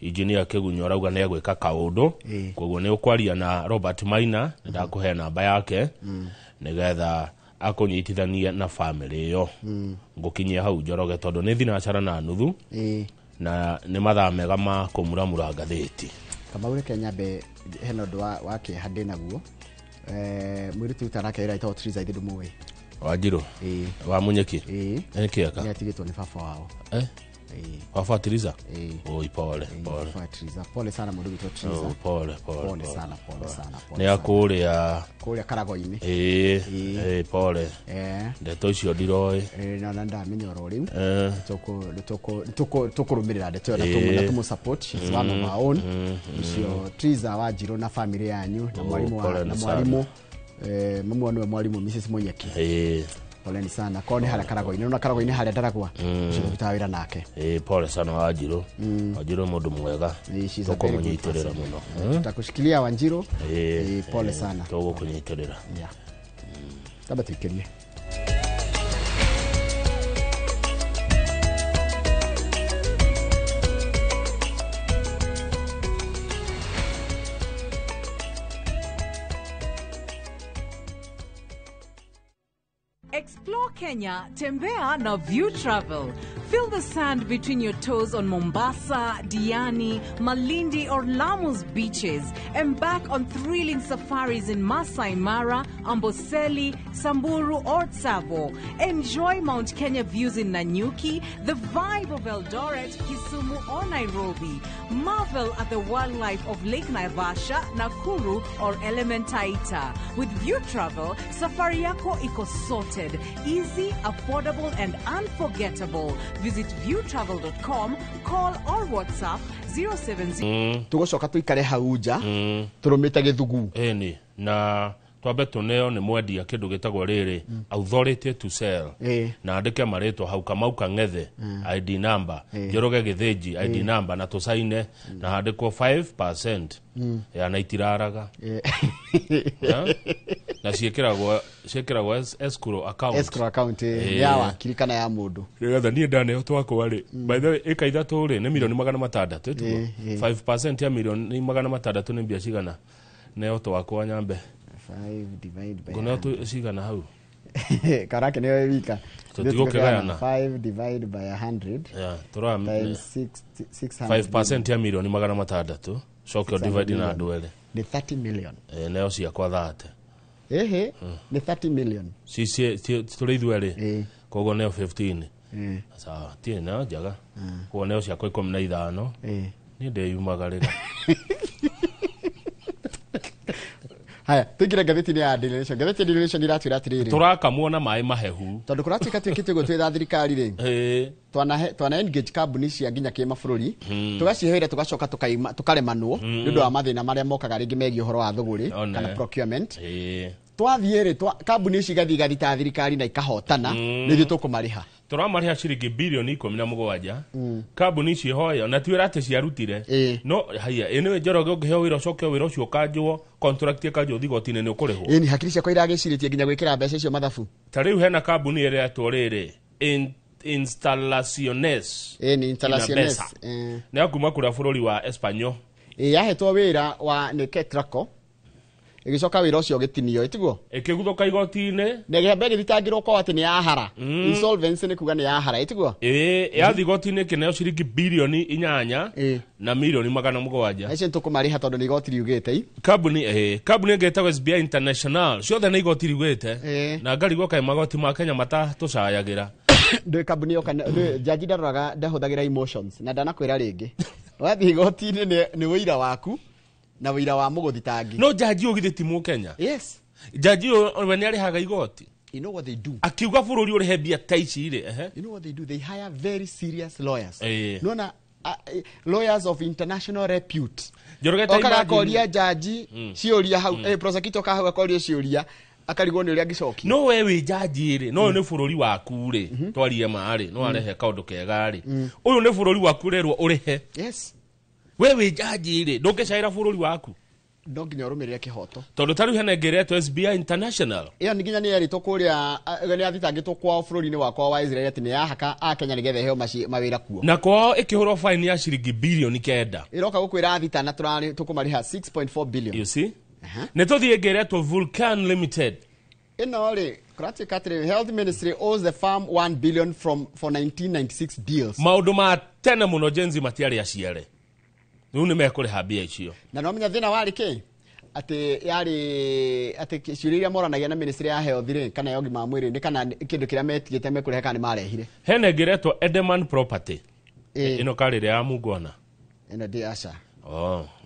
Speaker 7: Engineer Kĩgunyũ arauga nĩ egwĩka kaũndũ koguo nĩ ũkwaria na Robert Maina ndakũhe namba yake nĩgetha akũnyitithania na family ĩyo ngũkinyia hau Njoroge tondũ nĩ thinacara na nuthu na nĩ mathaa mega ma kũmuramura ngathĩti.
Speaker 1: Kamau reke nyambe hena ũndũ wa kĩeha ndĩ naguo mwiritu utaraka ira ito Triza ithu ndumuwe
Speaker 7: Wanjiru wa Munyeki ekiaka
Speaker 1: ni atigitwo ni baba wao
Speaker 7: baba Triza oi pole
Speaker 1: Triza pole sana mundu witwa Triza
Speaker 7: pole
Speaker 1: sana
Speaker 7: ni akuria
Speaker 1: Karago-ini
Speaker 7: pole ndeto icio ndiroi
Speaker 1: na ndamenya oro riu tukurumirira ndeto na tumu support she's one of our own icio Triza Wanjiru na family yanyu na mwalimu mamu anu mwalimu Mrs Munyeki poleni sana kone hala Karago-ini na Karago-ini hala ndaragwa cio bitawira nake
Speaker 7: pole sana Wanjiru Wanjiru mundu mwega tukumunyitirira muno
Speaker 1: tutakushikilia Wanjiru pole sana
Speaker 7: tugukunyitirira
Speaker 1: taba tukirie
Speaker 4: Explore Kenya, tembea na View Travel. Feel the sand between your toes on Mombasa, Diani, Malindi or Lamu's beaches. Embark on thrilling safaris in Masai Mara, Amboseli, Samburu or Tsavo. Enjoy Mount Kenya views in Nanyuki, the vibe of Eldoret, Kisumu or Nairobi. Marvel at the wildlife of Lake Naivasha, Nakuru or Elementaita. With View Travel, safari yako iko sorted. Easy, affordable and unforgettable. Visit viewtravel.com, call or WhatsApp 070.
Speaker 1: Tugocoka tuikare hauja turumite githugu
Speaker 7: ni na twambe tuneo ni mwendia kindu gitagwo riri authority to sell na andike maritwa hau Kamau Kang'ethe ID number Njoroge Githinji ID number na tusaine na handikwo 5% ya na itiraraga na ciekiragwo escrow account
Speaker 1: ya wakiri kana ya mundu
Speaker 7: nigetha nie ndane twakwa ri by the way ika ithatu ri ni milioni 600 5% ya milioni 600 ni mbia cigana neo twakwa nyambe
Speaker 1: 5 divided by
Speaker 7: kuna tu sigana hau
Speaker 1: karake ne wika
Speaker 7: tutigokegana
Speaker 1: 5 divided by 100
Speaker 7: tura
Speaker 1: 600
Speaker 7: 5% ya milioni 600 shokyo divide na duele
Speaker 1: ni 30 million
Speaker 7: neo cia kwa 30
Speaker 1: ni 30 million
Speaker 7: si tureithuere kogo neo 15 sawa tie na jaga kwa neo cia kwa 15 ni ndeyumagarira
Speaker 1: haya tugira gatheti-ini ya Daily Nation iratwira atiriri
Speaker 7: turakamuona mai mahehu
Speaker 1: tondu kuratwika twikite go twitha thirikari ri twana engage company cia nginya kimabũrũri tugacihera tugacoka tukaremanwo nĩũndũ wa mathĩna marĩa mokaga rĩngĩ megiĩ ũhoro wa thũgũrĩ kana procurement twathiĩ rĩ company ici igathi ta thirikari na ikahotana nĩthuĩ tũkũmarĩha
Speaker 7: turamariha ciringi bilioni 17 company ici hoya na twira ati ciarutire no haya ene Njoroge ũngĩheo wĩra ũcoke wĩra ũcio kanjwo contract ĩkanjwo thigoti-inĩ nĩ ũkũrĩhwo
Speaker 1: ni hakiri ciakwa iragĩcirĩtie nginya gwĩkĩra mbeca icio mathabu
Speaker 7: ta rĩu hena company ĩrĩa tũrĩrĩ instalaciones
Speaker 1: ni instalaciones
Speaker 7: nĩ akuma kũrĩa bũrũri wa Espanyol
Speaker 1: yahetwo wĩra wa Neketraco igicoka wira ucio gitinio itiguo
Speaker 7: ikiguthoka igoti-inĩ
Speaker 1: na gĩambe gĩthitangĩrwo kwa atĩ ni yahara insolvency ni kuga ni yahara itiguo
Speaker 7: ya igoti-inĩ kĩneo ciringi bilioni 8 na milioni 700
Speaker 1: icio tũkũmarĩha tondũ nĩ igoti riugĩte
Speaker 7: company ngetagwo SBI International ciothe nĩ igoti riugĩte na ngarigwo kaĩ magoti ma Kenya matatũcayagira
Speaker 1: ndĩ company yoka jaji ndaroraga ndahũthagĩra emotions na ndanakwĩra rĩngĩ wathiĩ igoti-inĩ nĩ wĩira waku na wira wa muguthitangi
Speaker 7: no jaji ogithiti mu Kenya
Speaker 1: yes
Speaker 7: jaji we ni arihaga igoti
Speaker 1: you know what they do
Speaker 7: akiuga bururi uri hebia taici ire
Speaker 1: you know what they do they hire very serious lawyers no na lawyers of international repute okaga koria jaji ciuria hau prosecutor ka hau akoria ciuria akarigwo ni uri angicokia
Speaker 7: no we wi jaji ire no ni bururi waku ri twarie maari no arehe kaundu kega ri uyu ni bururi waku rerwo urihe
Speaker 1: yes
Speaker 7: wewe jaji ire ndungicaira bururi waku
Speaker 1: ndonginya urumirire kihoto
Speaker 7: tondu taru hena ngeretwo SBI International
Speaker 1: iyo nginya ni eritwo kuria ni athitangitwo kwa bururi-ini wakwa wa Israel ati ni yahaka a Kenya nigethe heo mawira kuo
Speaker 7: na kwao ikihurwo fine ya ciringi bilioni 9
Speaker 1: iroka gukwira athitana tukumariha 6.4 billion
Speaker 7: you see ne tuthie ngeretwo Vulcan Limited
Speaker 1: ino ri kurati katri health ministry owes the farm 1 billion for 1996 deals
Speaker 7: maundu ma tene muno jenzi matiari aciare nu ni mekuriha mbia icio
Speaker 1: na no menya thina wari ki ati yari ati ciuria moranagia na ministry ya health ri kana yogi ma mwiri ni kana kindu kiria metigite mekurehe kana ni marehire
Speaker 7: hene ngeretwo Edeman Property ino karire ya Mungwana
Speaker 1: ina di asa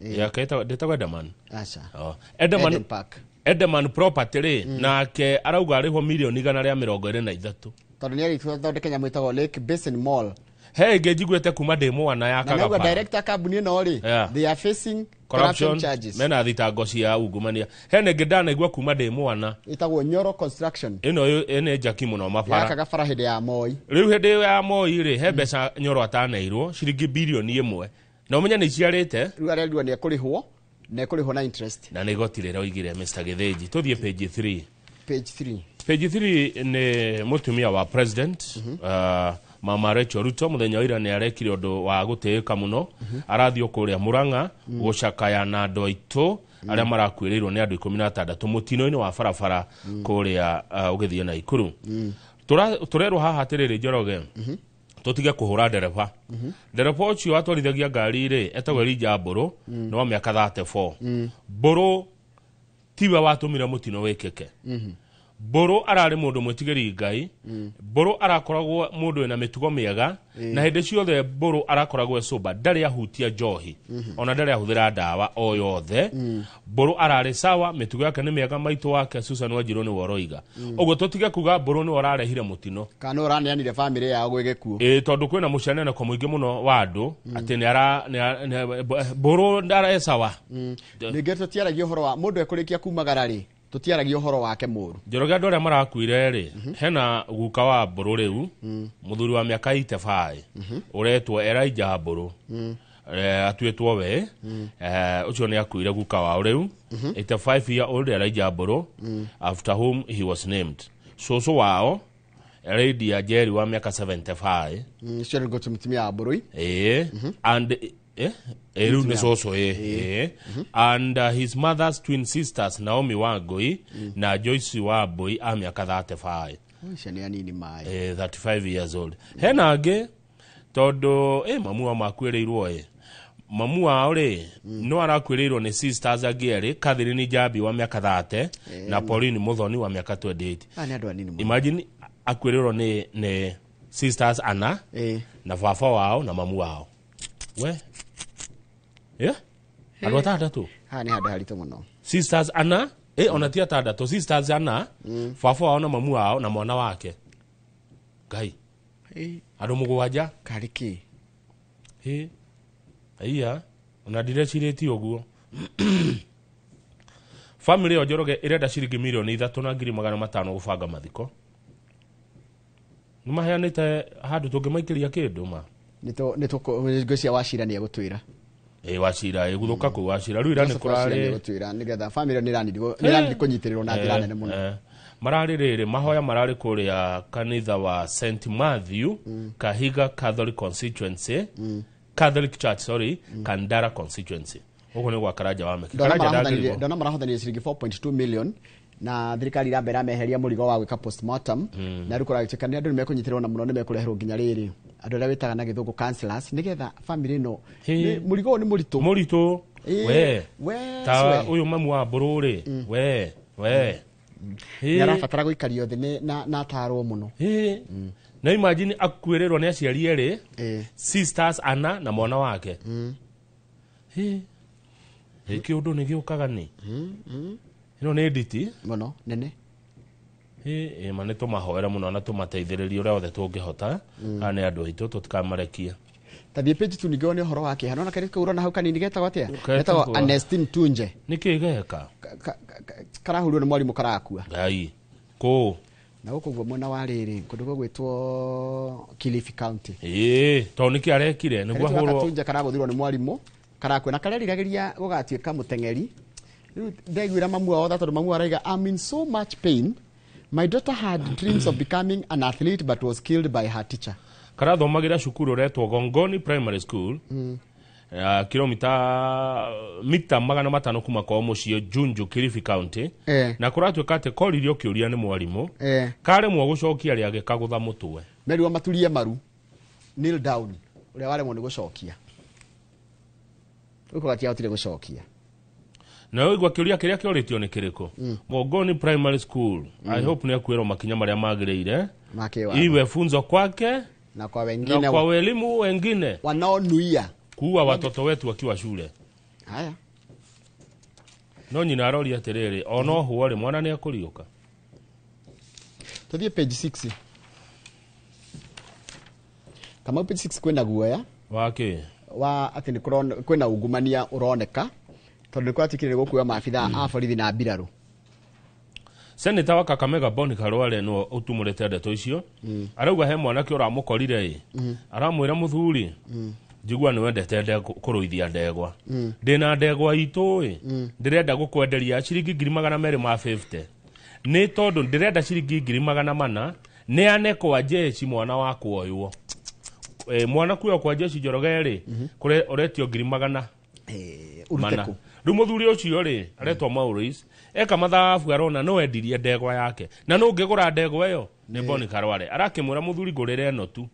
Speaker 7: ya kaita ndetagwa Edeman
Speaker 1: asa
Speaker 7: Edeman Park Edeman Property ri nake arauga ariho milioni 123
Speaker 1: tondu ni ari thondeke nyamu itagwo Lake Basin Mall
Speaker 7: ngejiguete kuma demo na ya kaga
Speaker 1: pa director company no ri they are facing corruption charges
Speaker 7: mena thitango cia ungumania ngedana igwa kuma demo na
Speaker 1: itagwo Nyoro Construction
Speaker 7: ene jaki muno mafara
Speaker 1: kaga fara hede ya Moi
Speaker 7: riu hede ya Moi ri mbeca Nyoro ataneirwo ciringi bilioni 1 na umenya ni ciarite
Speaker 1: riu arendwa ni kurihwo na interest
Speaker 7: na nigotire roigire Mr. Githinji tuthie page 3
Speaker 1: page
Speaker 7: 3 ni mutumia wa president Mama Rachel Ruto muthenya wa ira ni arekire undu wa guteka muno arathio kuria Murang'a gucakaya na andu aitu aria marakwiriirwo ni andu 16 mutino-ini wa barabara kuria ugithie na Ikuru turerwo haha atiriri Njoroge tutige kuhura ndereba ndereba ucio atwarithagia ngari ri etagwo Elijah Mburu no miaka 34 Mburu tiwe watumire mutino wikike Mburu arari mundu mwitigiri Ngai Mburu arakoragwo mundu ena mitugo miega na hindi ciothe Mburu arakoragwo soba ndari ahutia njohi ona ndari ahuthira ndawa o yothe Mburu arari sawa mitugo yake ni miega maitu wake Susan Wanjiru ni woroiga uguo tutige kuga Mburu ni orarehire mutino
Speaker 1: kana oraneanire family yao gwigekuo
Speaker 7: tondu kwina mucanene kwa muingi muno wa andu ati ni ara Mburu ndara sawa
Speaker 1: ninge tutiaragia horo wa mundu ekurikia kumagara ri tutiaragia uhoro wake muru
Speaker 7: Njoroge andu aria marakuire ri hena guka wa Mburu riu muthuri wa miaka 85 uretwo Elijah Mburu atuetwo we ucio ni akuire guka wa riu 85 year old Elijah Mburu after whom he was named so wao Lady Ajeri wa miaka 75
Speaker 1: sio ngo tumtumia Mburu
Speaker 7: and Eru ne soso and his mother's twin sisters Naomi Wangui na Joyce Wambui a miaka 35
Speaker 1: shani anini mai
Speaker 7: 35 years old hena ange todo mamu wa makwireirwo mamu wao ri no arakwireirwo ni sisters agieri Catherine Jabi wa miaka 30 na Pauline Muthoni wa miaka 28
Speaker 1: ani andu anini
Speaker 7: imagine akwireirwo ni sisters ana na baba wao na mamu wao we andu atandatu
Speaker 1: ni handu harito muno
Speaker 7: sisters ana ona ti atandatu sisters ana baba wao na mamu wao na mwana wake Ngai andu mugwanja
Speaker 1: kariki
Speaker 7: aiya ona direcireti oguo family o Njoroge irenda ciringi milioni 3,500 gubanga mathiko nimaheanite handu tungimaikiria kindu ma
Speaker 1: nito ngocia Wachira ni egutwira
Speaker 7: Wachira guthuka ku Wachira riu ira ni kurari
Speaker 1: egutwira nigetha family ni rani kunyitirirwo na njira nene muno
Speaker 7: marari riri mahoya marari kuria kanitha wa St Matthew Kahiga Catholic Constituency Catholic Church Kandara Constituency uko ni gwa Karaja wa Meki
Speaker 1: ndona marahothania ciringi 4.2 million na thirikari irambera meheria murigo wa gwika postmortem na rikora gicekania andu nimekunyitirwo na muno nimekureherwo nginya riri andu aria witaga na githungu councillors nigetha family no murigo ni muritu we ta uyu mamu wa Mburu ri we ni arabatara guikario thi na tarwo muno
Speaker 7: na imagine akwirirwo ni aciari eri sisters ana na mwana wake iki undu ni giukaga ni ino ni editi
Speaker 1: muno nene
Speaker 7: mane tumahoera muno na tumateithiririe uria othe tungihota ane andu aitu tutikamarekia
Speaker 1: tathie page tu nigo ni horo wake hanona kare kaura na hau kanini getagwo atia getagwo Ernestine Tunje
Speaker 7: niki geka
Speaker 1: karahurwo ni mwarimu karakua
Speaker 7: ngai ko
Speaker 1: na guko gwo mwena wa riri kundu gwo gwitwo Kilifi County
Speaker 7: to niki arekire niguo hurwo
Speaker 1: Tunje karaguthirwo ni mwarimu karakua na kareriragiria gugatuika mutengeri ndegwira mamu wao tondu mamu araiga I'm in so much pain. My daughter had dreams of becoming an athlete but was killed by her teacher.
Speaker 7: Karathomagira cukuru retwo Gongoni Primary School kilomita mita 500 kuma kwa mucio Junju Kilifi County na kuratuika ate koririo kiuria ni mwarimu kare mwo gucokia ria gikagutha mutwe
Speaker 1: meru maturie maru kneel down uria wale mwo ni gucokia uko gatia utire gucokia
Speaker 7: na wewe gwakiuria kiria kioritio ni kiriko Gongoni Primary School I hope ni akwiro makinya maria magirire iwe funzo kwake
Speaker 1: na kwa wengine
Speaker 7: na kwa walimu wengine
Speaker 1: wanaonuia
Speaker 7: kuwa watoto wetu wakiwa shule.
Speaker 1: Haya
Speaker 7: no nyina arori atiriri ono huore mwana ni akuriuka.
Speaker 1: Tuthie page 6 kama page 6 kwenda guoya
Speaker 7: wake
Speaker 1: wa ati ni kwena ungumania uroneka tondu kwa tikire gukuya maabitha a borithi na mbiraru.
Speaker 7: Senator wa Kakamega Boni Khalwale no utumurete ndeto icio arauga he mwanake uramukorire aramwira muthuri jigwa ni wendete ndego kuruithia ndegwa ndina ndegwa itu ndirenda gukwenderia ciringi 250 ni tondu ndirenda ciringi 400 ni ane kwa jeshi mwana wako oywo mwana kuyo kwa jeshi Njoroge kure uretio 200
Speaker 1: uruteku
Speaker 7: riu muthuri ucio ri aretwa Maurice eka mathabu arona no endirie ndegwa yake na no ngigura ndegwa iyo ni Boni Khalwale arakimwira muthuri ngurire no tu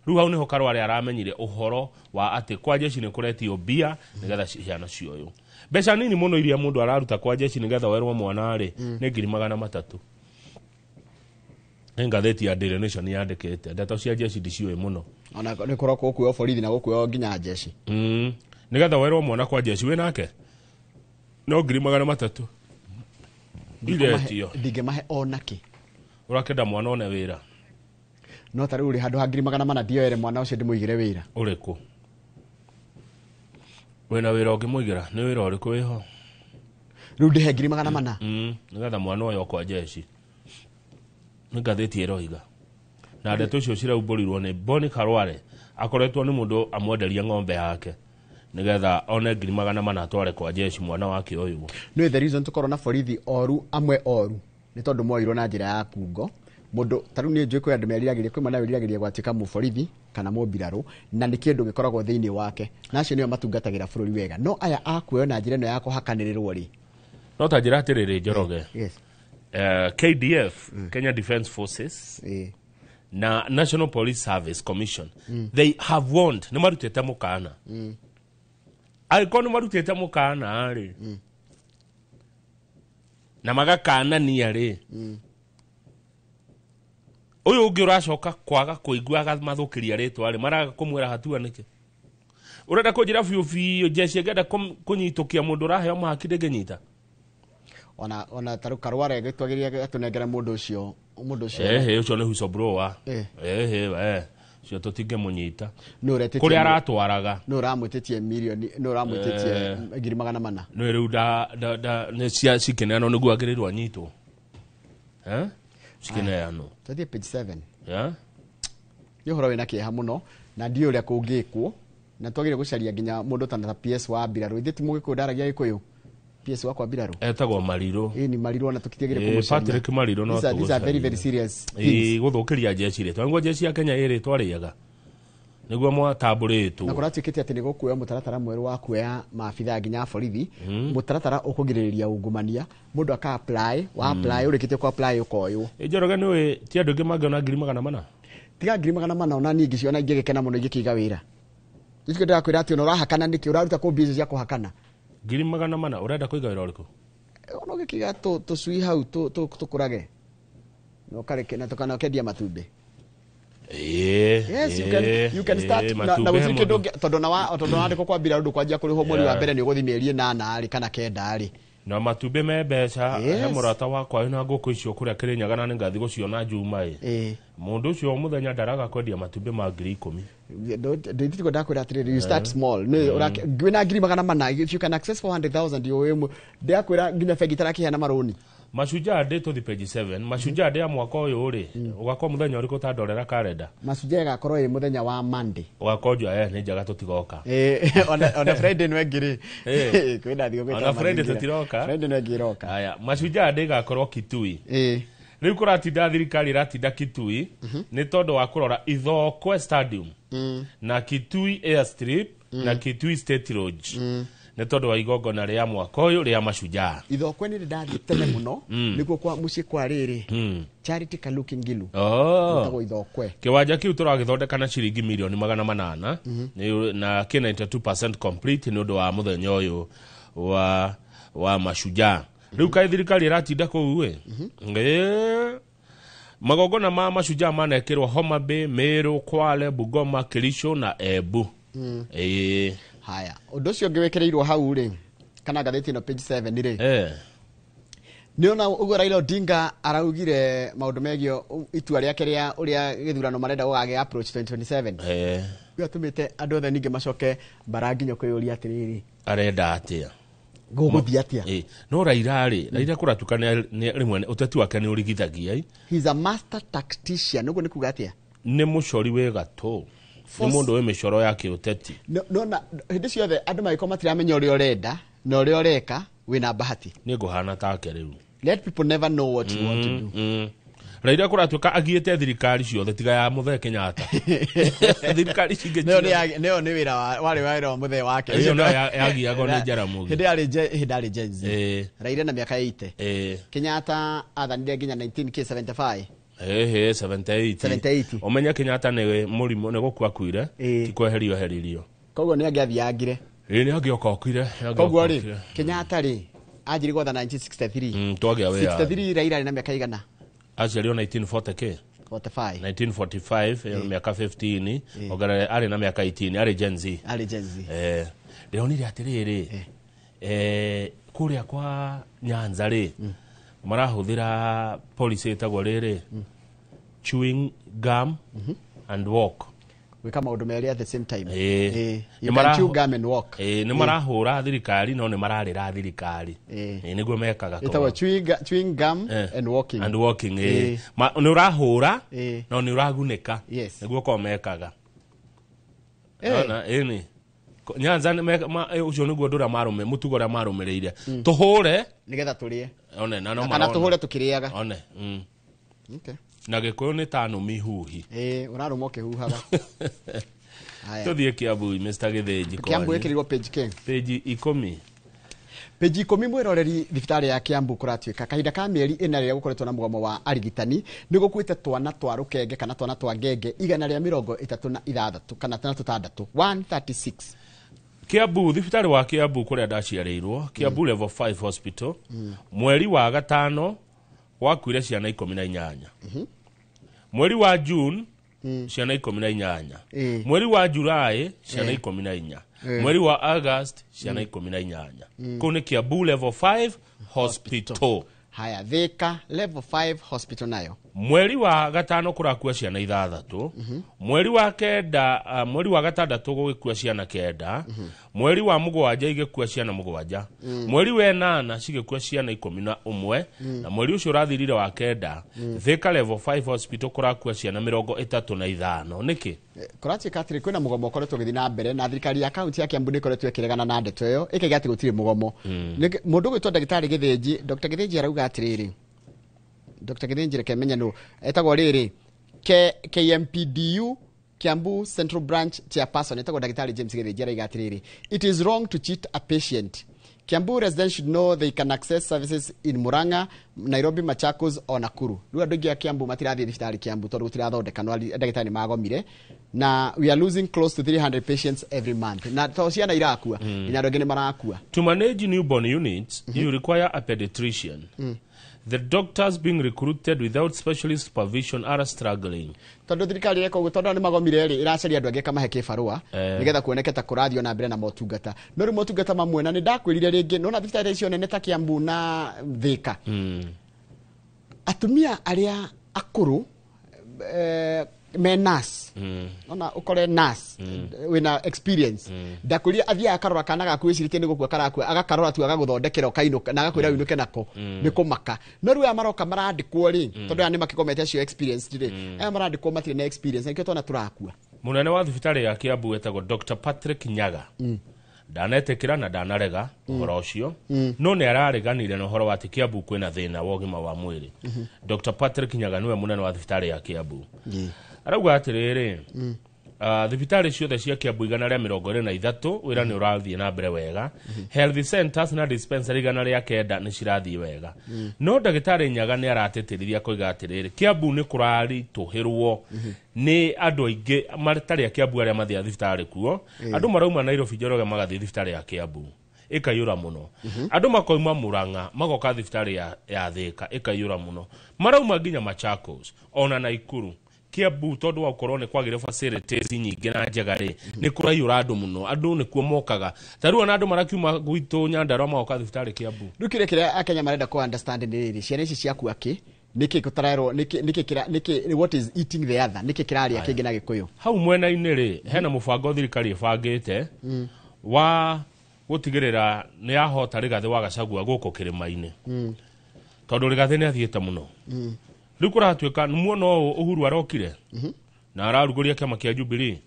Speaker 7: riu hau niho Khalwale aramenyire uhoro wa ati kwa jeshi ni kuretio bia nigetha ciana cioyo mbeca nini muno iria mundu araruta kwa jeshi nigetha werwo mwana ri ni 300 ngatheti ya Daily Nation yandikite ndeto cia jeshi ndiciwe muno
Speaker 1: ona ni kuroko kuyo borithi na gukuyo nginya jeshi
Speaker 7: nigetha werwo mwana kwa jeshi we nake no 300 ile tio
Speaker 1: ndigemahe onake
Speaker 7: urakenda mwana one wira
Speaker 1: no tari uri handu ha 400 ndio ere mwana ucio ndimuigire wira
Speaker 7: uriku wena wira ongimuigira ni wira uriku wiho
Speaker 1: riu ndihe 400
Speaker 7: nigetha mwana uyo kwa jeshi ngatheti eroiga na ndeto icio ciraumbũrirwo ni Boni Khalwale akoretwo ni mundu amwenderia ng'ombe yake nigetha one 400 atware kwa jeshi mwana wake uyu
Speaker 1: no the reason tukorwo na borithi oru amwe oru ni tondu moirwo na njira ya kungo mundu taru ni njui kwa andu meriragiria kwa mwana wiriragiria gwatika mu borithi kana mu mbiraru na ni kindu gikoragwo thiini wake nacio niyo matungatagĩra bururi wega no aya akuoyo na njira ino ya kuhakanirirwo ri
Speaker 7: no ta njira atiriri Njoroge KDF Kenya Defence Forces na National Police Service Commission they have warned ni marutete mukana aikoni marutete mukana ari na magakana ni ari uyu ungi uracoka kwaga kuigua mathukiria ritwa ari maraga kumwira hatua niki urenda kunjira biu jeshi ngenda kunyitukia mundu raheo mahaki ndengenyita
Speaker 1: ona taru Khalwale gitwagiria atunengera mundu ucio
Speaker 7: ucio ni Huso Broa cio tutinge munyita kuri aratwaraga
Speaker 1: no ramwititie milioni no ramwititie 400
Speaker 7: no riu ne cia cikenano niguo agirirwo anyitwo cikenano
Speaker 1: tuthie page 7 horo wina kieha muno na ndio uria kungikwo na twagire gucaria nginya mundu ta PS wa mbiraru ithiti mugikundaragia gikuyu PS wa kwa mbiraru
Speaker 7: etagwo Mariro
Speaker 1: ni Mariro na tukitiagire kumucaria
Speaker 7: Patrick Mariro no
Speaker 1: these are very very serious
Speaker 7: guthukiria jeshi ri twango jeshi ya Kenya iri twariaga niguo mwatamburitwo
Speaker 1: na kuratikite ati nigukuoya mutaratara mweru wa kuoya maabitha nginya borithi mutaratara ukugiririria ungumania mundu aka apply wa apply urikite ku apply ukoyo
Speaker 7: Njoroge niwe ti andu ngi mangiona 400
Speaker 1: tiga 400 ona ningi ciona ingigekena muno igikiga wira gikiko ndakwira ati urahakana niki uraruta ku business ya kuhakana
Speaker 7: 400 urenda kuiga wira uriku
Speaker 1: ono gikiga to sui hau to kurage no kareke na tukana kendia matumbe yes you can start na gutike ndonge tondu na ndiko kwa mbira ndu kwajia kuri ho mweri wa mbere ni uguthimierie 8 ari kana 9 ari
Speaker 7: na matumbe me mbeca he murata wakwa na nguku icio kuria Kirinyaga na ngathi guciona Juma mundu ucio muthenya ndaraga kwendia matumbe ma 10,000
Speaker 1: nditiko ndakwira atiri you start small no gwina 400 you can access 400,000 yo ndakwira nginya fegi tarakihana maroni
Speaker 7: Mashujaa Day to the page 7 Mashujaa Day ya mwaka uyu ri ugakwa muthenya uriku ta ndorera kalenda
Speaker 1: Mashujaa gakorwo i muthenya wa Monday
Speaker 7: ugakojwa ni njaga tutigoka
Speaker 1: on Friday no ngiri kwenda thigo gwita
Speaker 7: on Friday tutiroka
Speaker 1: Friday no ngiroka
Speaker 7: haya Mashujaa Day gakorwo Kitui riu kuratinda thirikari ratinda Kitui ni tondu wa kurora Ithokwe Stadium na Kitui Airstrip na Kitui State Lodge ne tondu wa igongona ria mwaka uyu ria Mashujaa
Speaker 1: Ithokwe ni ndathi tene muno nikuo kwa mucie kwa riri Charity Kaluki Ngilu
Speaker 7: tago
Speaker 1: Ithokwe
Speaker 7: kiwanja kiu turagithondeka na ciringi milioni 800 na kina 92% complete ni undu wa muthenya uyu wa wa mashujaa riu kai thirikari iratinda kuu we magogona ma mashujaa manekirwo Homa Bay, Meru, Kwale, Bungoma, Kericho na Embu.
Speaker 1: Haya, undu ucio ngiwekereirwo hau ri kana gatheti no page 7 ri niona ugo Raila Odinga araugire maundu megio itua riake ria uria githurano marenda gugage approach 2027 gatumite andu othe ninge macoke baranginyo kwiyuria atiriri
Speaker 7: arenda atia
Speaker 1: guguthia atia
Speaker 7: no Raila kuratukana rimwe uteti wake ni urigithagia
Speaker 1: he's a master tactician ugo ni kuga atia
Speaker 7: ni mucori we gato ni mundu we micoro yake uteti
Speaker 1: no na hindi ciothe andu maiko matiramenya uria urenda na uria ureka wina bahati
Speaker 7: ni guhana take riu
Speaker 1: let people never know what you want to do
Speaker 7: Raila kuratuka agiete thirikari ciothe tiga ya Muthee Kenyatta thirikari cinge
Speaker 1: neo ni wira wari wa Muthee wake
Speaker 7: iyo no yagiago ni Jaramogi
Speaker 1: hindari Gen Z Raila na miaka 80 Kenyatta athanire nginya 1975
Speaker 7: 78 omenya Kenyatta newe murimo ne gukua kuire tikweherio heririo
Speaker 1: kogo ni agiathiangire
Speaker 7: ni agioka okire
Speaker 1: kogo ri Kenyatta ri ajiri gwa 1963
Speaker 7: twagia we
Speaker 1: 63 Raila na miaka igana
Speaker 7: aciario 1945 miaka 15 ogara ari na miaka 18 ari Gen Z ndionire atiriri kuria kwa Nyanza ri marahuthira policy etagwo riri chewing gum and walk
Speaker 1: wika maundu meri at the same time
Speaker 7: ni
Speaker 1: chew gum and walk
Speaker 7: ni marahura thirikari no ni mararira thirikari niguo mekaga ko
Speaker 1: etagwo chewing gum and walking
Speaker 7: ni urahura no ni uraguneka niguo ko mekaga ona ni Nyanza ucio niguo ndura marume mutugora marumireire tuhure
Speaker 1: nigetha turie
Speaker 7: one na no
Speaker 1: kana tuhure tukiriaga
Speaker 7: one okay na gikuyu ni tano mihuhi
Speaker 1: uraruma ukihuhaga
Speaker 7: haya tuthie Kiambu Mr. Githinji
Speaker 1: Kiambu ekirirwo page 10
Speaker 7: page 10
Speaker 1: page 10 mwiroreri thibitari ya Kiambu kuratuika kahinda ka mieri ina ria gukoretwo na mugomo wa arigitani nigukwite twana twa rukenge kana twana twa ngenge igana ria 36 kana 136
Speaker 7: Kiambu thibitari wa Kiambu kuria ndaciareirwo Kiambu level 5 hospital mweri wa gatano wakuire ciana 18 mweri wa June ciana 18 mweri wa July ciana 14 mweri wa August ciana 18 kune Kiambu level 5 hospital
Speaker 1: haya Thika level 5 hospital nayo
Speaker 7: mweri wa gatano kurakua ciana 6 mweri wa kenda mweri wa gatandatu gugikua ciana 9 mweri wa mugwanja igikua ciana 7 mweri wa 8 cigikua ciana 11 na mweri ucio rathirire wa kenda Thika level 5 hospital kurakua ciana 35 niki
Speaker 1: kurati katri kwina mugomo koretwo githi na mbere na thirikari ya county ya Kiambu nikoretwo ikiregana na ndeto iyo ikiga ati gutire mugomo mundu gwitwa ndagitari Githinji Dr. Githinji arauga atiriri Dr. Githinji rekemenya no etagwo riri KMPDU Kiambu Central Branch Chairperson etagwo ndagitari James Githinji arauga atiriri it is wrong to cheat a patient. Kiambu residents should know they can access services in Murang'a, Nairobi, Machakos or Nakuru. Riu andu ingi ya Kiambu matirathie thibitari Kiambu tondu gutirathondeka no ndagitari magomire na we are losing close to 300 patients every month. Na to ciana irakua ina andu ngene marakua.
Speaker 7: To manage newborn units you require a pediatrician. The doctors being recruited without specialist supervision are struggling.
Speaker 1: Tondu thirikari yeko gutonda ni magomire ri iracaria andu angi kamahe kibarua nigetha kuoneketa kurathio na mbere na motungata no ri motungata mamwe na ni ndakwirire ringi no na thibitari icio nene ta Kiambu na Thika atumia aria akuru menas ona ukore nas wina experience ndakuria athia akarora kana gakwicirite ni gukua karakua agakarora tu agaguthondekera ukainuka na agakwira winuke nako ni kumaka no riu amaroka marandikwo ri tondu ya ni makikomete cio experience ri marandikwo matire na experience nikio tona turakua
Speaker 7: munene wa thibitari ya Kiambu etagwo Dr. Patrick Nyaga ndanetekira na ndanarega uhoro ucio no ni arareganire na uhoro wa ati Kiambu kwina thina wa ugima wa mwiri Dr. Patrick Nyaga niwe munene wa thibitari ya Kiambu arauga atiriri thibitari ciothe cia Kiambu igana ria 23 wira ni urathie na mbere wega health centers na dispensary igana ria 9 ni cirathie wega no ndagitari Nyaga ni arateterithia koiga atiriri Kiambu ni kurari tuhirwo ni andu aingi maritari ya Kiambu aria mathia thibitari kuo andu marauma Nairobi Njoroge magathie thibitari ya Kiambu ikayura muno andu makoima Murang'a magoka thibitari ya Thika ikayura muno marauma nginya Machakos ona Naikuru Kiambu tondu wa korone kwagire facilities nyingi na njegari ni kurayura andu muno andu ni kuo mokaga taru ona andu marakiuma gwitu Nyandarua magoka thibitari Kiambu
Speaker 1: ndukire kira akenya marenda ko understand ni riri ciana ici ciaku aki niki kutarero niki what is eating the other niki kiraria kingi na Gikuyu
Speaker 7: hau mwena-ini ri hena mubango thirikari ibangite wa gutigirira ni yahota Rigathi wa Gachagua guku kirima-ini tondu Rigathi ni athiete muno riu kuratuika muono Uhuru arokire na araruguria kiama kia Jubilee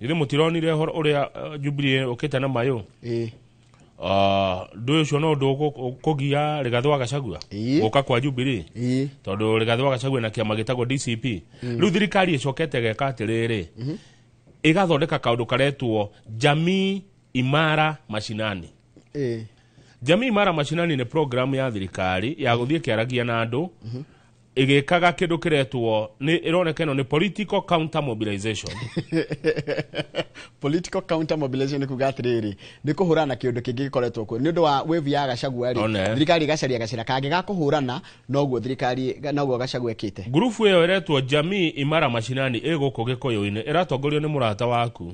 Speaker 7: ithe mutironire uria Jubilee ukite na mayo ndu ucio no ndu kugia Rigathi wa Gachagua uka kwa Jubilee tondu Rigathi wa Gachagua na kiama gitagwo DCP riu thirikari icokete geka atiriri igathondeka kaundu karetwo Jamii Imara Mashinani Jamii Imara Mashinani ni program ya thirikari ya guthie kiaragia na andu igikaga kindu kiretwo ni ironeka ino ni political counter mobilization
Speaker 1: political counter mobilization ni kugatiriri ni kuhurana kindu kingi gikoretwo ku ni ndu wa wave ya Gachagua ri thirikari gacaria gacira kangi ga kuhurana noguo thirikari noguo Gachagua ekite
Speaker 7: grupu iyo iretwo Jamii Imara Mashinani iguko Gikuyu-ini iratongorio ni murata waku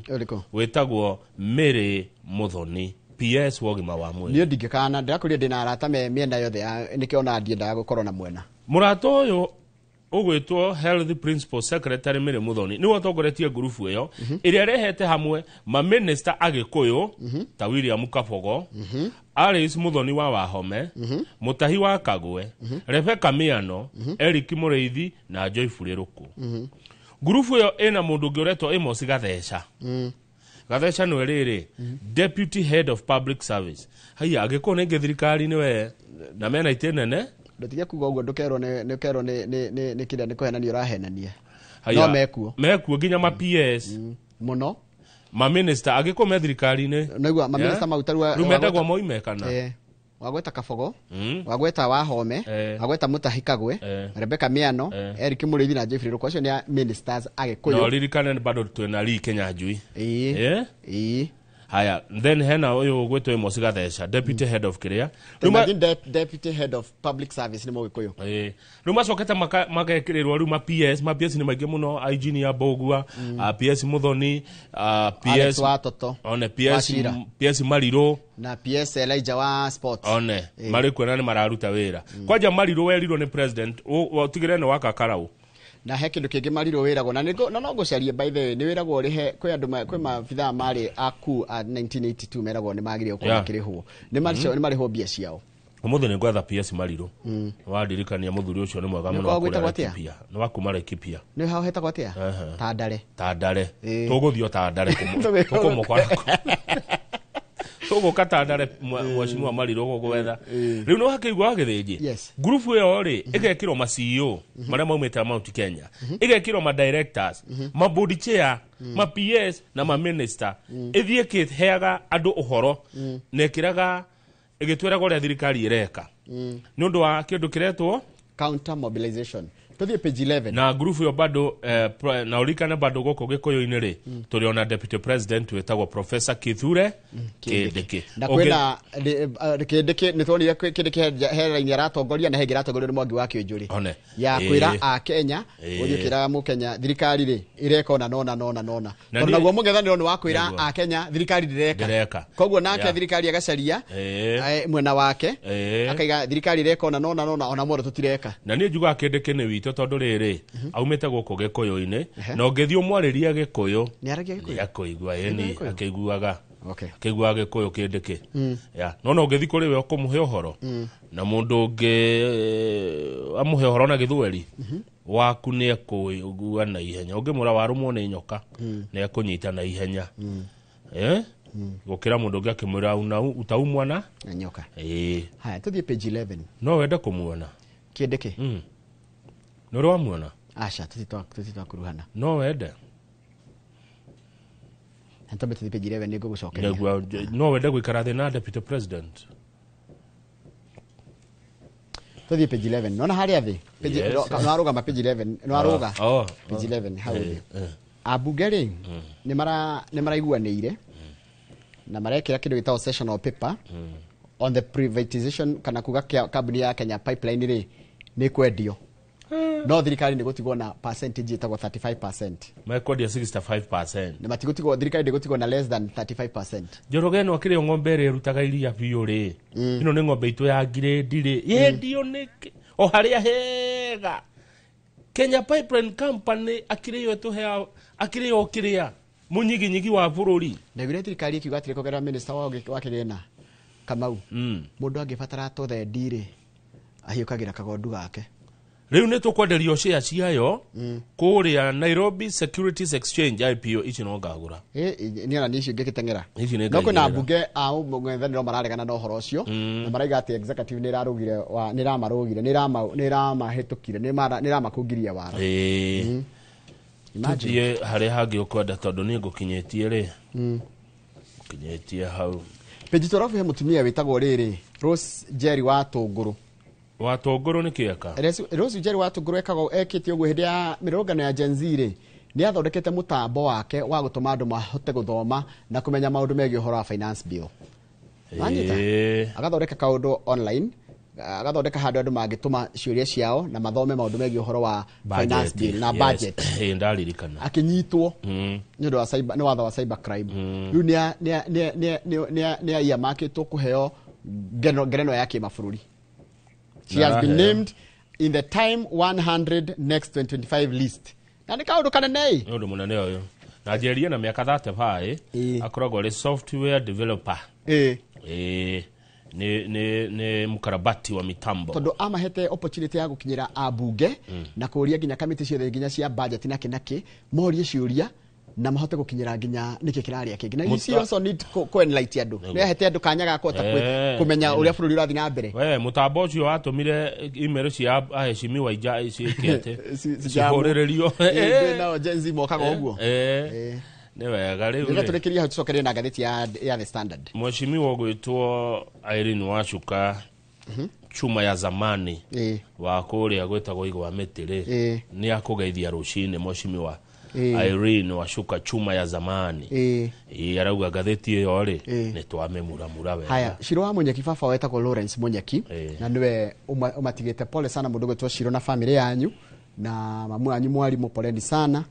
Speaker 7: wetagwo Mary Muthoni PS wogima wa mwiri
Speaker 1: ni ndingikana ndirakuria ndina arata me mienda yothe nikiona ndiendaga gukorwo na mwena
Speaker 7: murato uyu ugwitwo Health Principal Secretary Mary Muthoni ni watongoretie grupu iyo iria rehete hamwe ma minister Agikuyu ta William Kabogo Alice Muthoni wa Wahome Mutahi wa Kagwe Rebecca Miano Eric Mureithi na Joy Furiruku grupu iyo ina mundu ngiretwo Amos Gatheca Gatheca no riri Deputy Head of Public Service haya Agikuyu ni thirikari ni we na mena itenene
Speaker 1: ndotige kuga ugo ndukero ni kida ni kuhenania urahenania no
Speaker 7: mekuo nginya ma PS
Speaker 1: muno
Speaker 7: ma minister Agikuyu me thirikari ni
Speaker 1: naigua ma minister mautarua
Speaker 7: rumendagwo moime kana
Speaker 1: wagweta Kabogo wagweta Wahome wagweta Mutahi Kagwe Rebecca Miano Eric Mureithi na Jeffrey Ruko acio ni ministers Agikuyu
Speaker 7: no ririkane bado twena Lee Kenyanjui haya then hena uyu gwetwo Amos Gatheca Deputy Head of Kiria
Speaker 1: Deputy Head of Public Service ni Mugikuyu
Speaker 7: ruma soketa magakirirwo ruma PS ni maingi muno IG ni Abogua PS Muthoni PS
Speaker 1: Watoto
Speaker 7: one PS Mariro
Speaker 1: na PS Elijah wa Sports
Speaker 7: one mari kwena ni mararuta wira kwaja Mariro werirwo ni president utigire ni waka karau
Speaker 1: na he kindu kingi Mariro wiragwo na no gucarie by the way ni wiragwo rihe kwi andu kwi mabitha mari aku 1982 meragwo ni magire ukona kirihwo ni mariho bia ciao
Speaker 7: umuthi ni gwetha PS Mariro wadirikania muthuri ucio ni mwega muno
Speaker 1: pia
Speaker 7: ni wakuma Laikipia
Speaker 1: ni hao heta gwatia Tandare
Speaker 7: tuguthio Tandare tukumukwarako Togo katandare mwashimwa Mariro gogwetha riu no hakeigwa githiji grupu iyo ri igekirwo ma CEO maria maumite Mount Kenya igekirwo ma directors ma board chair ma PS na ma minister ithie kitheaga andu uhoro nekiraga igitweraga uria thirikari ireka ni undu wa kindu kiretwo
Speaker 1: counter mobilization tuthie page 11
Speaker 7: na grupu yo bado na ulikana bado goko Gikuyu-ini ri turiona Deputy President wetagwo Professor Kithure Kindiki
Speaker 1: na kwena Kindiki ni tuonire Kindiki hera-ini aratongoria na hengi aratongoria ni Mwangi wa Kĩũnjũrĩ ya kwira a Kenya uthikira mu Kenya thirikari ri ireka ona nona tondu naguo mũngethanĩro ni wa kwira a Kenya thirikari ndireka koguo nake thirikari agacaria mwena wake akaiga thirikari ireka ona nona ona moro tutireka
Speaker 7: na ni njuga Kindiki ni witũ tondu riri aumite guku Gikuyu-ini na ungethio mwariria Gikuyu
Speaker 1: ni aragia Gikuyu
Speaker 7: akuigua yeni akiguaga akiguaga Gikuyu Kindiki no ungethi kuri we ukumuhe uhoro na mundu ungi amuhe uhoro na Githweri waku ni akuigua na ihenya ungimura warumwo ni nyoka ni akunyita na ihenya gukira mundu ungi akimura utaumwa na
Speaker 1: nyoka haya tuthie page 11
Speaker 7: no wenda kumuona
Speaker 1: Kindiki
Speaker 7: no ro amuona
Speaker 1: acha tutitwa kuruhana
Speaker 7: no wende
Speaker 1: ntombe tuthie page 11 nigo gucokeria
Speaker 7: no wende gwikara the na Deputy President
Speaker 1: tuthie page 11 nona haria thi page no arugama page 11 no aruga page 11 hau abungeri ni maraiguanĩire na marekira kindu gitao sessional paper on the privatization kana kuga kambuni ya Kenya Pipeline ri ni kwendio no thirikari ni gutigwo na percentage itagwo 35%.
Speaker 7: Mekwendia 65%.
Speaker 1: Na matigutigwo thirikari ni gutigwo na less than 35%.
Speaker 7: Njoroge no akire ng'ombe ri rutaga iria biũ ri ino ni ng'ombe itu ya grade ri yendio niki o haria hega Kenya Pipeline Company akire tu hea akire o kiria munyiginyigi wa bururi
Speaker 1: na gure thirikari ikiuga atire kogera minister wa kigena Kamau mundu angibatara to the ndire ahiukagira kagondu gake
Speaker 7: riu ne tukwenderio share ciayo kuria Nairobi Securities Exchange IPO ici no ngagura
Speaker 1: ni ana nicio ngikitengera
Speaker 7: no
Speaker 1: kuna bunge au mwendaniro mararegana no horo cio na maraiga ati executive ni rarugire wa ni ramarugire ni ramahetukire ni ramakungiria wara
Speaker 7: imagine hari hagi ukwenda tondu ni ngukinyetie ri kinyetie hau
Speaker 1: pejitorofu he mutumia witagwo riri Rose Jerry wa Tunguru
Speaker 7: ni kieka
Speaker 1: Rose Jerry wa Tunguru ekago ekiti ogwe hidi ya mirogano ya Jenzire ni athondekete mutambo wake wa gutuma andu mahote guthoma na kumenya maundu megie uhoro wa finance bill agathondeka kaundu online agathondeka handu andu mangituma ciuria ciao na mathome maundu megie uhoro wa finance bill na budget
Speaker 7: ndaririkana
Speaker 1: akinyitwo nyodo wa cyber ni watho wa cyber crime riu ni ya market kuheo ngereno yake mabũrũri. She has been named in the Time 100 Next 2025 list. Na ni kaundu kanene.
Speaker 7: Ndio munene uyu. Na jeria na miaka 35 akoragwo ri software developer. Ni mukarabati wa mitambo.
Speaker 1: Tondu amahete opportunity ya gukinyira abunge na kuria ginya kamiti ciothe ginya cia budget naki morie ciuria na mahote gukinyira ginya niki kiraria kingi na you also need ko enlighten andu ne hete andu kanyaga kota kumenya uria bururi urathi na mbere
Speaker 7: we mutambo ucio watumire email cia aheshimiwa ija iciekete cihorererio
Speaker 1: na Jenzi mokaga uguo
Speaker 7: ne wega riu
Speaker 1: ndio turekeria tucokerie na gatheti ya The Standard.
Speaker 7: Mheshimiwa gwitwo Irene Wachuka chuma ya zamani wa kuria gwetagwo Igwa Metire ni akugeithia rucini mheshimiwa Irene Wachuka chuma ya zamani arauga gatheti iyo ri ni twamemura wega.
Speaker 1: Haya Shiro wa Munyeki baba wetagwo Lawrence Munyeki na niwe umatigite pole sana mundu gwetwo Shiro na family yanyu na mamu anyu mwalimu poleni sana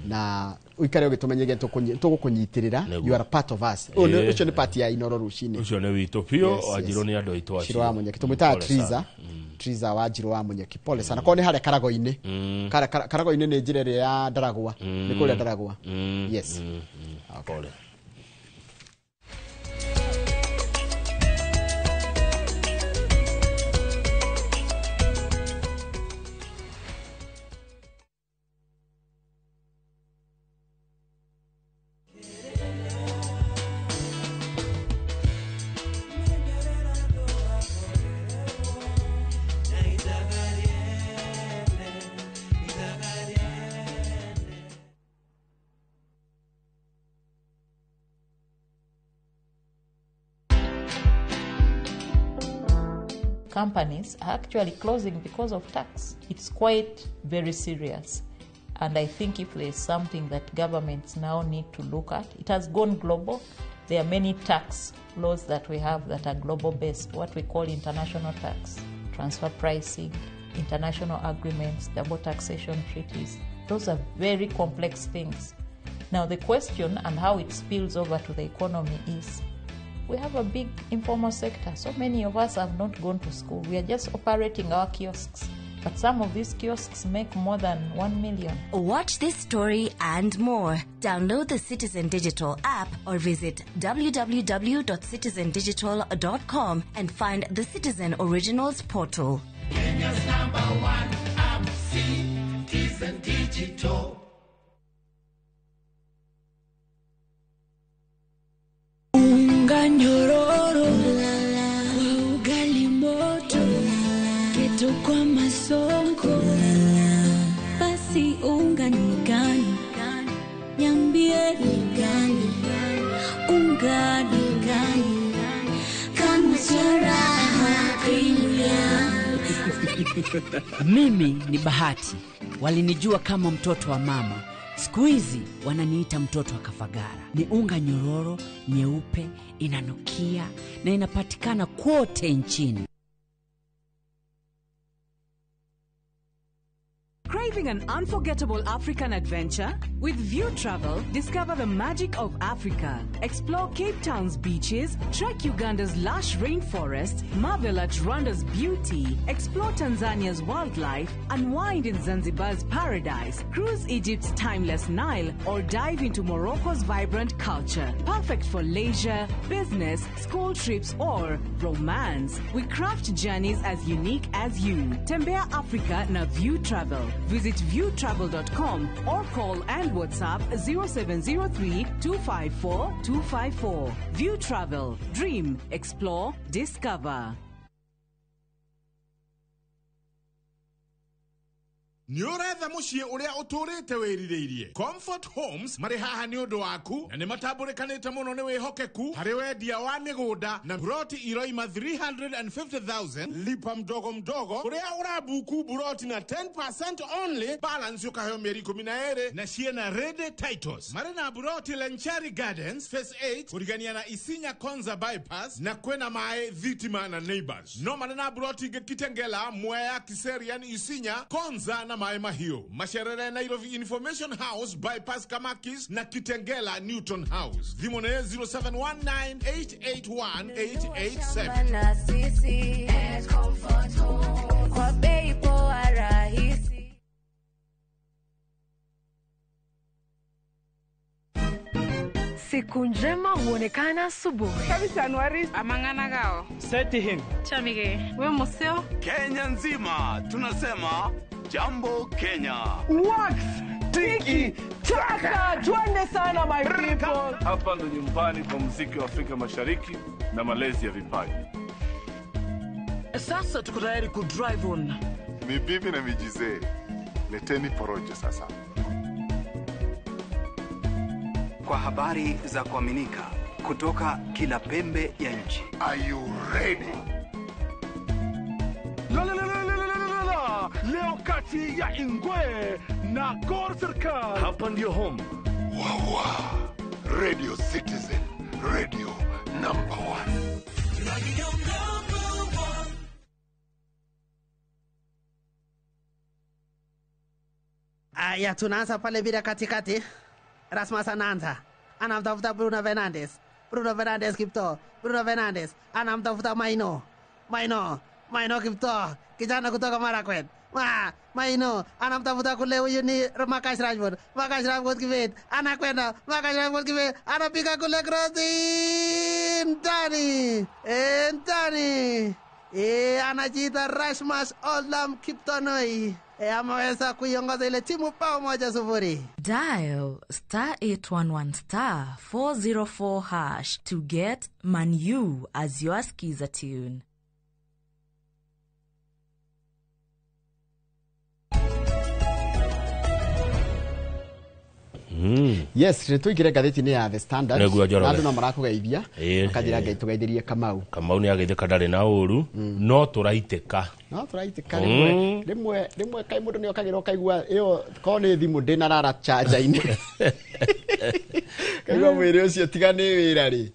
Speaker 1: na uikare ugitumenyege tugukunyitirira you are part of us ucio ni part ya Inoro rucini
Speaker 7: ucio ni witu pio wajiro ni andu aitu
Speaker 1: Shiro wa Munyeki tumwita Triza wa Jiro wa Munyeki pole sana ko ni hare Karago-ini Karago-ini ni njire ya Ndaragwa ni kule Ndaragwa yes
Speaker 7: pole.
Speaker 3: Companies are actually closing because of tax. It's quite very serious. And I think if there's something that governments now need to look at, it has gone global. There are many tax laws that we have that are global based, what we call international tax, transfer pricing, international agreements, double taxation treaties. Those are very complex things. Now the question and how it spills over to the economy is, we have a big informal sector. So many of us have not gone to school. We are just operating our kiosks. But some of these kiosks make more than 1 million.
Speaker 20: Watch this story and more. Download the Citizen Digital app or visit www.citizendigital.com and find the Citizen Originals portal.
Speaker 21: Kenya's #1 app, Citizen Digital.
Speaker 8: Unga nyororo kwa ugali moto keto kwa masongo basi unga ni gani niambie ni gani unga ni gani kama sharaha Kenya.
Speaker 9: Mimi ni Bahati, walinijua kama mtoto wa mama. Siku hizi wananiita mtoto wa Kafagara. Ni unga nyororo, nyeupe, inanukia na inapatikana kote nchini.
Speaker 4: Craving an unforgettable African adventure? With View Travel, discover the magic of Africa. Explore Cape Town's beaches, trek Uganda's lush rainforest, marvel at Rwanda's beauty, explore Tanzania's wildlife, unwind in Zanzibar's paradise, cruise Egypt's timeless Nile, or dive into Morocco's vibrant culture. Perfect for leisure, business, school trips, or romance. We craft journeys as unique as you. Tembea Africa na View Travel. Visit viewtravel.com or call and WhatsApp 0703 254 254. View Travel. Dream, explore, discover.
Speaker 10: Nyoretha mushie uria uturite wiririirie. Comfort Homes mari haha ni undu waku na ni matambulikanite muno ni wihokeku hari wendia wa migunda na buroti iroima 350,000 lipa mdogo mdogo uria urabuku buroti na 10% only balance ukaheo mieri 12 na ciena ready titles. Mari na buroti Lenchari Gardens phase 8 kurigania na Isinya Konza bypass na kwena mae Thitima na Neighbors. No mari na buroti Kitengela Mwea Kiserian Isinya Konza na Mae Mahio. Masherere Nairobi Information House bypass Kamakis na Kitengela Newton House. Dhimone 0719881887.
Speaker 11: Siku njema huonekana asubuhi.
Speaker 13: Kabisa Anuari amangana gao.
Speaker 11: Seti him.
Speaker 13: Chamige. We museo.
Speaker 25: Kenya nzima tunasema jambo Kenya.
Speaker 11: Wax tiki taka twende sana my people.
Speaker 26: Hapa ndo nyumbani kwa muziki wa Afrika Mashariki na malezi ya vipaji.
Speaker 11: Sasa tuko tayari ku drive on.
Speaker 27: Mibibi na mijize. Leteni porojo sasa.
Speaker 28: Kwa habari za kuaminika kutoka kila pembe ya nchi.
Speaker 27: Are you ready?
Speaker 26: Leo kati ya Ingwe na Gor Serikali. Hapa ndio home.
Speaker 27: Wawa. Radio Citizen. Radio number
Speaker 29: 1. Aya, tunaanza pale bila katikati. Rasmus anamtafuta Bruno Fernandes Kipto. Bruno Fernandes anamtafuta Maino Kipto. Kijana kutoka Marakwet. Maino anamtafuta kule huyu ni Marcus Rashford kibet. Anakwenda Marcus Rashford kibet. Anapiga kule crossing. Ndani. Anajiita Rasmus Olam Kiptonoi. Ameweza kuiongoza ile timu 1-0.
Speaker 30: Dial *811 404# to get Manu as your skiza tune.
Speaker 1: Yes, tuikire gatheti ni ya The Standard. Andu no marakugeithia. Akajira ngai tugeithirie Kamau
Speaker 7: ni ageithika ndari na uru no turaiteka.
Speaker 1: Rimwe kai mundu ni okagirwo kaigua iyo ko ni thimu ndina rara charger-ini. Kaigua mwiri ucio tigani wira ri.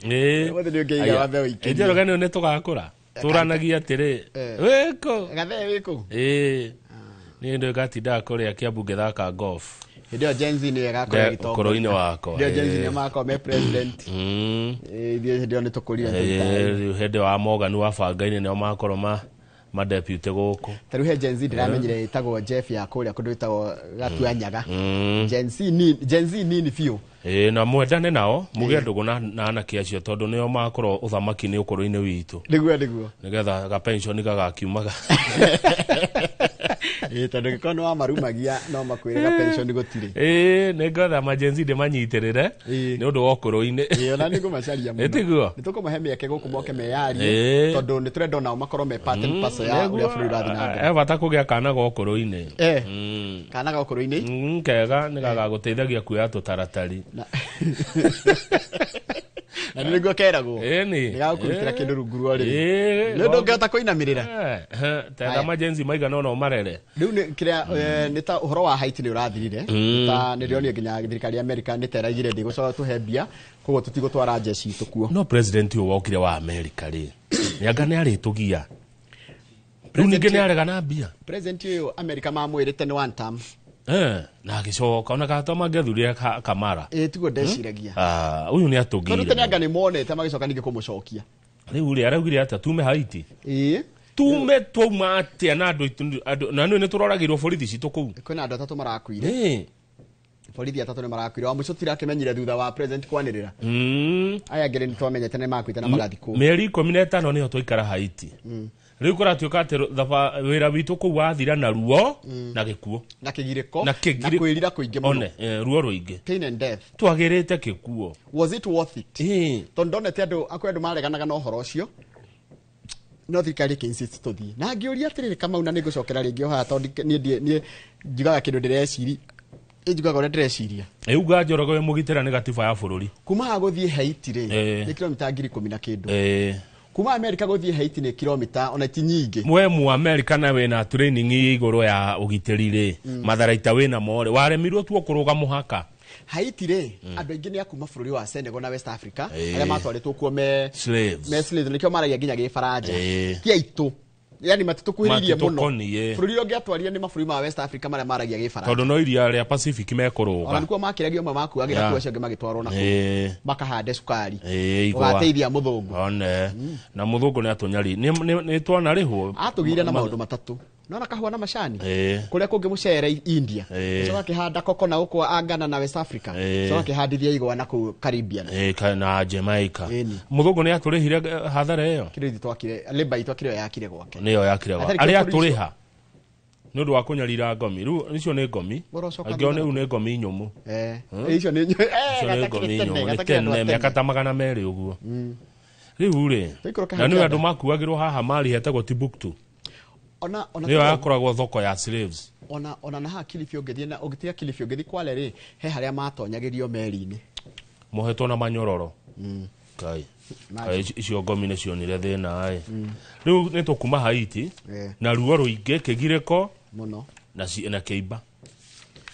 Speaker 1: Mothe ni ngeiga wathe wiki.
Speaker 7: Njero gani ne tugakura. Turanagia atiri. Wiko.
Speaker 1: Gathe wiko.
Speaker 7: Ni ndo gatinda kuria Kiambu ngithaka golf.
Speaker 1: Ndio Jenzi ni agakora gitoko.
Speaker 7: Koroine wako.
Speaker 1: Ndio Jenzi ni mako me president. Ndio ni tukuria.
Speaker 7: Hede wa Morgan wa Fangaine ni makoro ma deputy goko.
Speaker 1: Taruhe Jenzi ndiramenyire itagwo Jeff ya kuria kundu itagwo Gatuanyaga. Jenzi nini fio.
Speaker 7: Na mwendane nao muge ndugu na anake acio tondu nio makoro uthamaki ni ukoro-ini witu.
Speaker 1: Niguo.
Speaker 7: Nigetha ga pension gagakiumaga.
Speaker 1: Tondu gikono wa marumagia no makwire ga pension gutire.
Speaker 7: Nigetha majenzi de manyitirire ni undu wa ukoro-ini.
Speaker 1: Ona nigo macaria muno.
Speaker 7: Etiguo.
Speaker 1: Nitukumahe mieke guku moke meyarie tondu ni turenda nao makoro me part and parcel ya uria buru rathi na mbere.
Speaker 7: Bata kugia kana ga ukoro-ini.
Speaker 1: Kana ga ukoro-ini.
Speaker 7: Kega ni gaga guteithagia kuya tutaratari.
Speaker 1: Na nĩguo keragwo.
Speaker 7: Eni.
Speaker 1: Nĩgakũrutĩra kĩndũ rungu rwa rĩrĩ. Nĩ ndũngĩhota kũinamirĩra.
Speaker 7: Tenda majenzi maigana ona ũmarere.
Speaker 1: Rĩu nĩ kĩrĩa nĩ ta ũhoro wa Haiti nĩ ũrathirire. Ta nĩ rĩonio nginya thirikari ya Amerika nĩ teraigire ndĩgũcoka tũhe mbia, koguo tũtigũtwara jeshi itũ kuo.
Speaker 7: No president ũyũ wokire wa America rĩ. Nĩanga nĩ arĩtũgia. Rĩu ningĩ nĩ arega na mbia.
Speaker 1: President ũyũ Amerika mamwĩrĩte nĩ one term.
Speaker 7: Na agĩcoka ona kata mangĩathurire Kamara.
Speaker 1: Tiguo ndeciragia.
Speaker 7: Ũyũ nĩ atũgire.
Speaker 1: Tondũ nĩanga nĩ monete magĩcoka ningĩ kũmũcokia.
Speaker 7: Rĩu rĩ araugire atĩa tume Haiti. Tume tuma atĩa na andũ na nĩ tũroragirwo borithi citũ kũu.
Speaker 1: Kwĩna andũ atatũ marakuire. Borithi atatũ nĩ marakuire. Wa mũico tirakĩmenyire thutha wa president kwanĩrĩra. Aya ngere nĩ twamenyete nĩ makuite na magathikwo.
Speaker 7: Mĩeri 15 nĩho twaikara Haiti. Rĩu kũratuĩka atĩ wĩra witũ kũu wathira na ruo na gĩkuo.
Speaker 1: Na kĩgirĩko na kwĩrira kũingĩ mũno.
Speaker 7: Ruo rũingĩ.
Speaker 1: Pain and death.
Speaker 7: Twagĩrĩte gĩkuo.
Speaker 1: Was it worth it? Tondũ ndonete andũ mareganaga na ũhoro ũcio. No thirikari kĩinsist tũthiĩ. Na ngĩũria atĩrĩrĩ Kamau na nĩngũcokera rĩngĩ o haha tondũ niĩ njugaga kĩndũ ndĩreciri. Njugaga ũrĩa ndĩreciria.
Speaker 7: Uga Njoroge we mũgitĩra nĩ gatiba ya bũrũri.
Speaker 1: Kuma gũthiĩ Haiti rĩ nĩ kilomita 10,000 na kĩndũ. Kuma Amerika gũthiĩ Haiti nĩ kilomita ona ti nyingĩ.
Speaker 7: Mwe mu Amerika na wena training igũrũ ya ũgitĩri rĩ matharaita wena more waremirwo tu kũrũga mũhaka.
Speaker 1: Haiti rĩ andũ aingĩ nĩ akuma bũrũri wa Senegal na West Africa arĩa matwarĩtwo kuo me slaves nĩkĩo maragia nginya gĩbaranja kĩa itũ. Yani matitukuhiririe muno. Bũrũri ũngĩ atwarire nĩ mabũrũri ma West Africa marĩa maragia gĩbaranja. Tondũ no iria rĩa Pacific mekũrũga. Ona nĩkuo makĩragio amwe makuagĩra kuo acio angĩ magĩtwarwo na kũu. Makahande cukari. Ũgateithia mũthũngũ. One.
Speaker 7: Na mũthũngũ nĩ atũnyari. Nĩ twana rĩhwo.
Speaker 1: Atũgire na maũndũ matatũ. Nona kahua na macani. Kũrĩa kũngĩ mũcere India. Coka kĩhanda koko na ũkwa Ghana na West Africa. Coka kĩhandithia igwa na kũu Caribbean.
Speaker 7: Na Jamaica. Mũthũngũ nĩ atũrĩhire hathara ĩyo.
Speaker 1: Kĩrĩthi twakire labor itwakire yakire gwake.
Speaker 7: Nĩyo yakire gwake. Arĩa atũrĩha. Nĩ ũndũ wa kũnyarira ngomi. Rĩu icio nĩ ngomi. Angĩone rĩu nĩ ngomi nyũmũ.
Speaker 1: Icio nĩ
Speaker 7: ngomi nyũmũ. Nĩ mĩaka ta 200 ũguo. Rĩu rĩ. Na nĩ andũ makuagĩrwo haha mari hetagwo Timbuktu. Nĩyo yakoragwo thoko ya slaves.
Speaker 1: Ona na Kilifi ũngĩthiĩ na ũngĩtiga Kilifi ũngĩthiĩ Kwale rĩ he harĩa matonyagĩrio meri-inĩ.
Speaker 7: Mohetwo na manyororo. Kai. Icio ngomi nĩ cionire thĩna ĩ. Rĩu nĩ tũkuma Haiti na ruo rũingĩ kĩgirĩko
Speaker 1: mũno
Speaker 7: na kĩimba.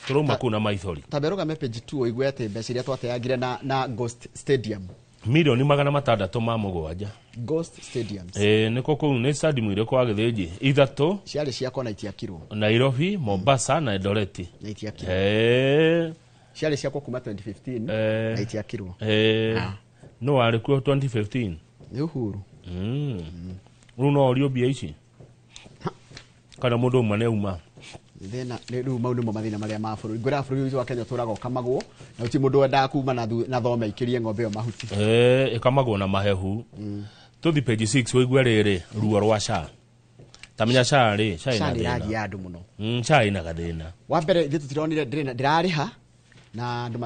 Speaker 7: Tũrauma kũu na maithori.
Speaker 1: Taberũgame page 2 ũigue atĩ mbeca iria twateyagire na Ghost Stadium.
Speaker 7: Milioni 607.
Speaker 1: Ghost Stadiums.
Speaker 7: Niko kũu nĩ stadium irĩkũ wa Gĩthĩnji ithatũ
Speaker 1: ciarĩ ciakwa na itiakirwo.
Speaker 7: Nairobi, Mombasa na Eldoret.
Speaker 1: Na itiakirwo. Ciarĩ ciakwa kuma 2015 na itiakirwo.
Speaker 7: No warĩ kuo 2015.
Speaker 1: Nĩ Uhuru.
Speaker 7: Rĩu no orio mbia ici. Kana mũndũ ũmwe nĩ uma.
Speaker 1: Thena rĩu mau nĩmo mathĩna marĩa ma bũrũri. Ngwĩra bũrũri witũ wa Kenya tũraga ũkamagwo na gũtirĩ mũndũ wendaga kuma na thome ikĩrie ng'ombe ĩyo mahuti.
Speaker 7: Ĩkamagwo na mahehu. Tũthi page 6 wĩigue rĩrĩ ruo rwa SHA. Tamenya SHA rĩ, SHA ĩna thĩna.
Speaker 1: SHA andũ mũno.
Speaker 7: SHA ĩna gathĩna.
Speaker 1: Wa mbere ithuĩ tũtironire ndĩrarĩha na andũ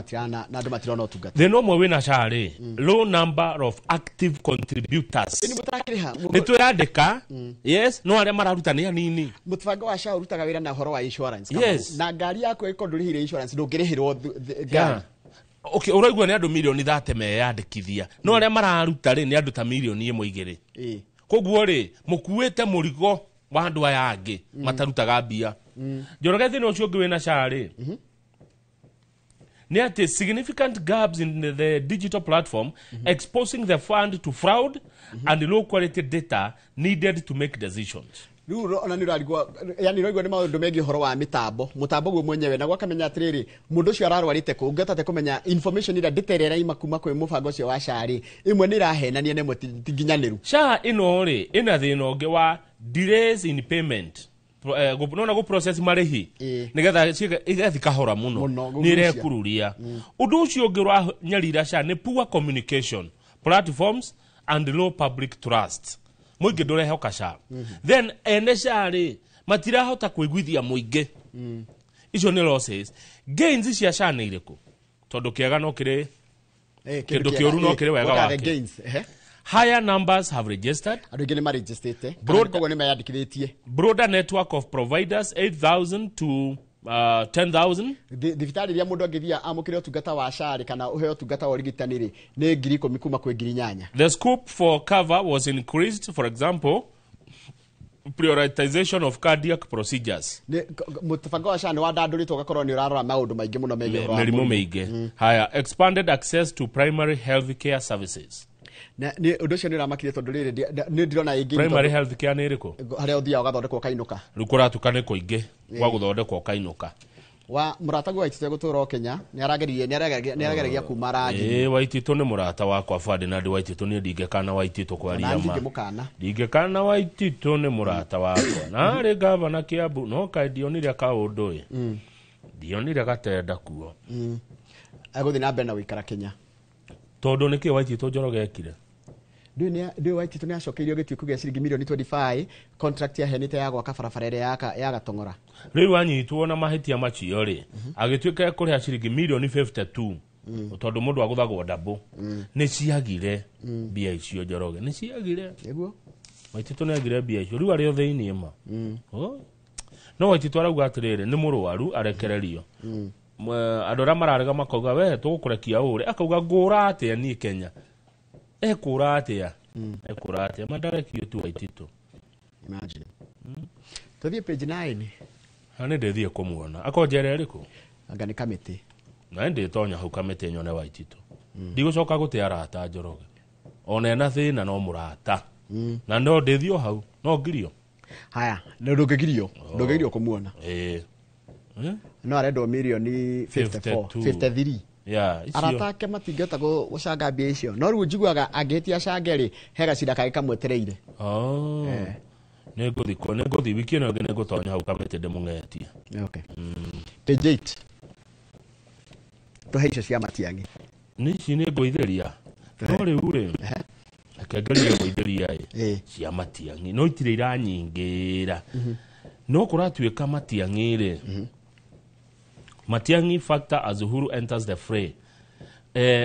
Speaker 1: matirona ũtungata.
Speaker 7: Thĩna ũmwe wĩna SHA rĩ, low number of active contributors. Nĩ twĩrandĩka, yes, no arĩa mararuta nĩ anini.
Speaker 1: Mũbango wa SHA ũrutaga wĩra na ũhoro wa insurance. Na ngari yaku ĩkorwo ndũrĩhire insurance ndũngĩrĩhĩrwo ngari.
Speaker 7: Okay, ũraigua nĩ andũ milioni 30 meyandĩkithia. No arĩa mararuta rĩ nĩ andũ ta milioni 1.2. Koguo rĩ, mũkuĩte mũrigo wa andũ aya angĩ matarutaga mbia. Njoroge thĩna ũcio ũngĩ wĩna SHA rĩ. There are significant gaps in the digital platform exposing the fund to fraud and low quality data needed to make decisions.
Speaker 1: Rĩu ona nĩ ũrarigwo yani ũraigua nĩ maũndũ megiĩ ũhoro wa mũtambo guo mwenyewe na gwakamenya atĩrĩrĩ mũndũ ũcio ararwarĩte kũ ũngĩhota kũmenya information ĩrĩa data ĩrĩa ĩraima kuma kwĩ mũbango ũcio wa SHA rĩ imwe nĩ irahenania na imwe ti nginyanĩru.
Speaker 7: SHA ĩno rĩ ĩna thĩna ũngĩ wa delays in payment. Nona go process marĩhi nĩgetha igathi kahora mũno nĩ irekururia. Ũndũ ũcio ũngĩ ũranyarira SHA nĩ poor communication platforms and low public trust. Mũingĩ ndũrehoka SHA. Then ene SHA rĩ matirahota kũiguithia mũingĩ. Icio nĩ losses. Gains cia SHA nĩ irĩkũ? Tondũ kĩega no kĩrĩ kĩndũ kĩũru no kĩrĩ wega wake. Higher numbers have registered. Broader network of providers 8,000 to 10,000
Speaker 1: thibitari iria mundu angithia amukire utungata wa shari kana uheo utungata wa urigitani ni 10,000 kuma kwi 8,000.
Speaker 7: The scope for cover was increased. For example, prioritization of cardiac procedures.
Speaker 1: Mutabango wa shani wadandurito gakorwo ni urarora maundu maingi muno megiye
Speaker 7: merimu meige. Haya, expanded access to primary health care services.
Speaker 1: Na ni undu cio ni ramakire tondu riri ni ndirona ingi
Speaker 7: primary health care ni riko
Speaker 1: haria uthia ugathondekwo kainuka
Speaker 7: rukuratũkane kuingi gwa guthondekwo kainuka
Speaker 1: wa muratagu wa Waitito gutura Kenya ni aragerigia kuma rangi
Speaker 7: Waitito ni murata wakwa Ferdinand Waitito ni ndingekana Waitito kwaria ma ndingekana Waitito ni murata wakwa na ri gavana Kiambu no kaidionire ka undu dionire gatenda kuo
Speaker 1: aguthi na mbere na wikara Kenya
Speaker 7: tondu niki Waitito Njoroge ekire
Speaker 1: ndio Waitito ni acokeirio gituiko gya ciringi milioni 25 contract ya henite ya gwaka barabara ire ya Gatong'ora
Speaker 7: riu anyitwo na mahitia macio ri agituika kuriha ciringi milioni 52 tondu mundu aguthagwo double ni ciagire bia icio Njoroge ni ciagire
Speaker 1: niguo
Speaker 7: Waitito ni agire bia icio riu ari otheini ma no Waitito arauga atiriri ni murwaru arekererio andora mararega makauga we tugukurekia uri akauga ngura atia ni Kenya ekura atia madarekio tu Waitito
Speaker 1: imagine tuthie page 9
Speaker 7: ane ndethie kumuona akonjere riku
Speaker 1: anga ni kamiti
Speaker 7: na ndi tonya hau kamiti nyone Waitito ndigucoka gutia arata Njoroge ona ena thina no murata na no ndethio hau no ngirio
Speaker 1: haya ndungigirio kumuona no arendo milioni 53 aratake matingeta gucanga mbia icio no riu njiguaga angitia cangeri hega cira kage kamwetereire
Speaker 7: Nego wiki no nego tonya hau kamete de mungetia
Speaker 1: okay page 8 to heice cia Matiang'i
Speaker 7: nici ni ngoitheria no riu ri akengeria ngoitheria cia Matiang'i no itire iranyingira no kuratuika Matiang'i ri Matiang'i factor as Uhuru enters the fray.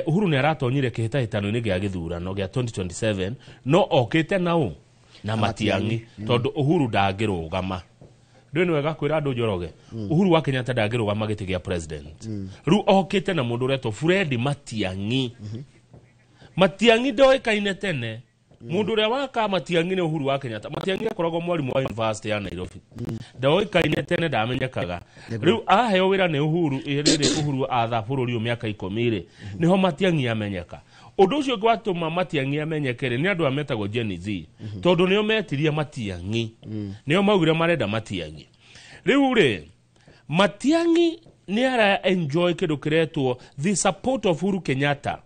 Speaker 7: Uhuru ni aratonyire kihitahitano-ini gia githurano gia 2027 no okite nao na Matiang'i tondu Uhuru ndangirugama ndio ni wega kwira andu Njoroge Uhuru wa Kenyatta ndangirugama giti gia president ru okite na mundu reto Fred Matiang'i Matiang'i ndoikaine tene mundu ria waka Matiang'i ni Uhuru wa Kenyatta Matiang'i akoragwo mwarimu wa university ya Nairobi ndoikaine tene ndamenyekaga riu aheo wira ni Uhuru irire Uhuru atha bururi miaka 10 niho Matiang'i amenyeka undu ucio gwatuma Matiang'i amenyekere ni andu ametagwo Gen Z tondu nio metirie Matiang'i nio maugire marenda Matiang'i riu ri Matiang'i ni ara enjoy kindu kiretwo the support of Uhuru Kenyatta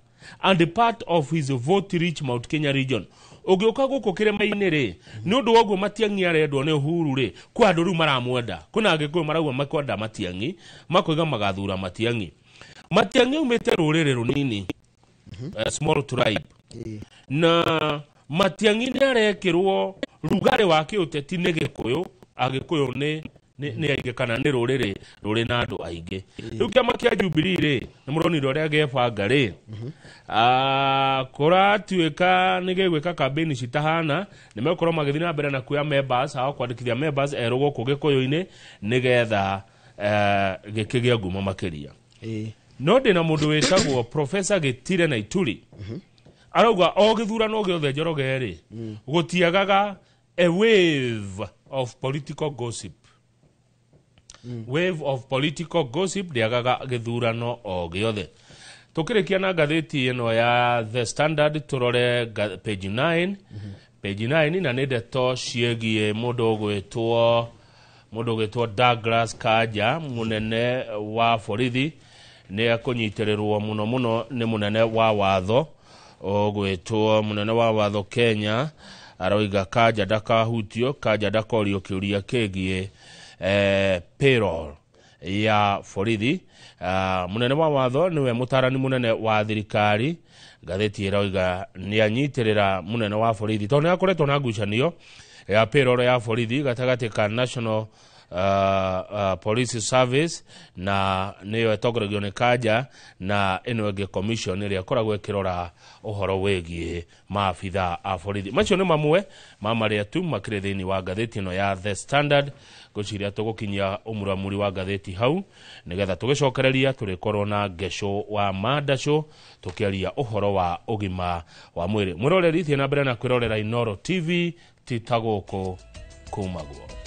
Speaker 7: and the part of his vote rich Mount Kenya region ugiuka guku kirema-ini ri ni undu woguo Matiang'i arendwo ni Uhuru ri kwa andu riu maramwenda kuna agikuyu marauga makwenda Matiang'i makoiga magathura Matiang'i umite ruriri runini small tribe na Matiang'i ni arekirwo rugari wa kiuteti ni Gikuyu agikuyu ni aige kana ni ruriri ruri na andu aige riu kiama kia Jubilee ri ni muronire uria gebanga ri kuratuika ni gegwika campaign citahana ni mekorwo magithii na mbere na kuya members ao kwandikithia members erugo ku Gikuyu-ini ni getha gikigia ngumo makiria no ndina mundu wetagwo Professor Gitire Naituri arauga o githurano giothe Njoroge ri gutiagaga a wave of political gossip ndiagaga githurano o giothe tukirikia na ngatheti ino ya The Standard turore page 9 na nä ndeto ciegie mundu gwitwo Douglas Kanja munene wa borithi ni akunyitirĩrwo muno ni munene wa watho gwitwo munene wa watho Kenya aroiga Kanja ndakahutio Kanja ndakorio kiuria kigie payroll ya borithi munene wa watho niwe mutarani munene wa thirikari ngatheti iroiga ni anyitirira munene wa borithi tondu akoretwo na ngucanio ya payroll ya borithi gatagati ka National police service na niyo etogoragio ni Kanja na eno ege commission ĩrĩa koragwo ĩkĩrora ũhoro wĩgiĩ maabitha a borithi. Macio nĩ mamwe marĩa tu makĩrĩ thĩinĩ wa ngathĩti ĩno ya The Standard. Ngwĩciria tũgũkinyia ũmuramuri wa ngathĩti hau nĩgetha tũgĩcokereria tũrĩkorwo na Ngesho wa Mada Show tũkĩaria ũhoro wa ũgima wa mwĩrĩ. Mwĩroreri thiĩ na mbere na kwĩrorera Inooro TV titagũkũ kumagwo.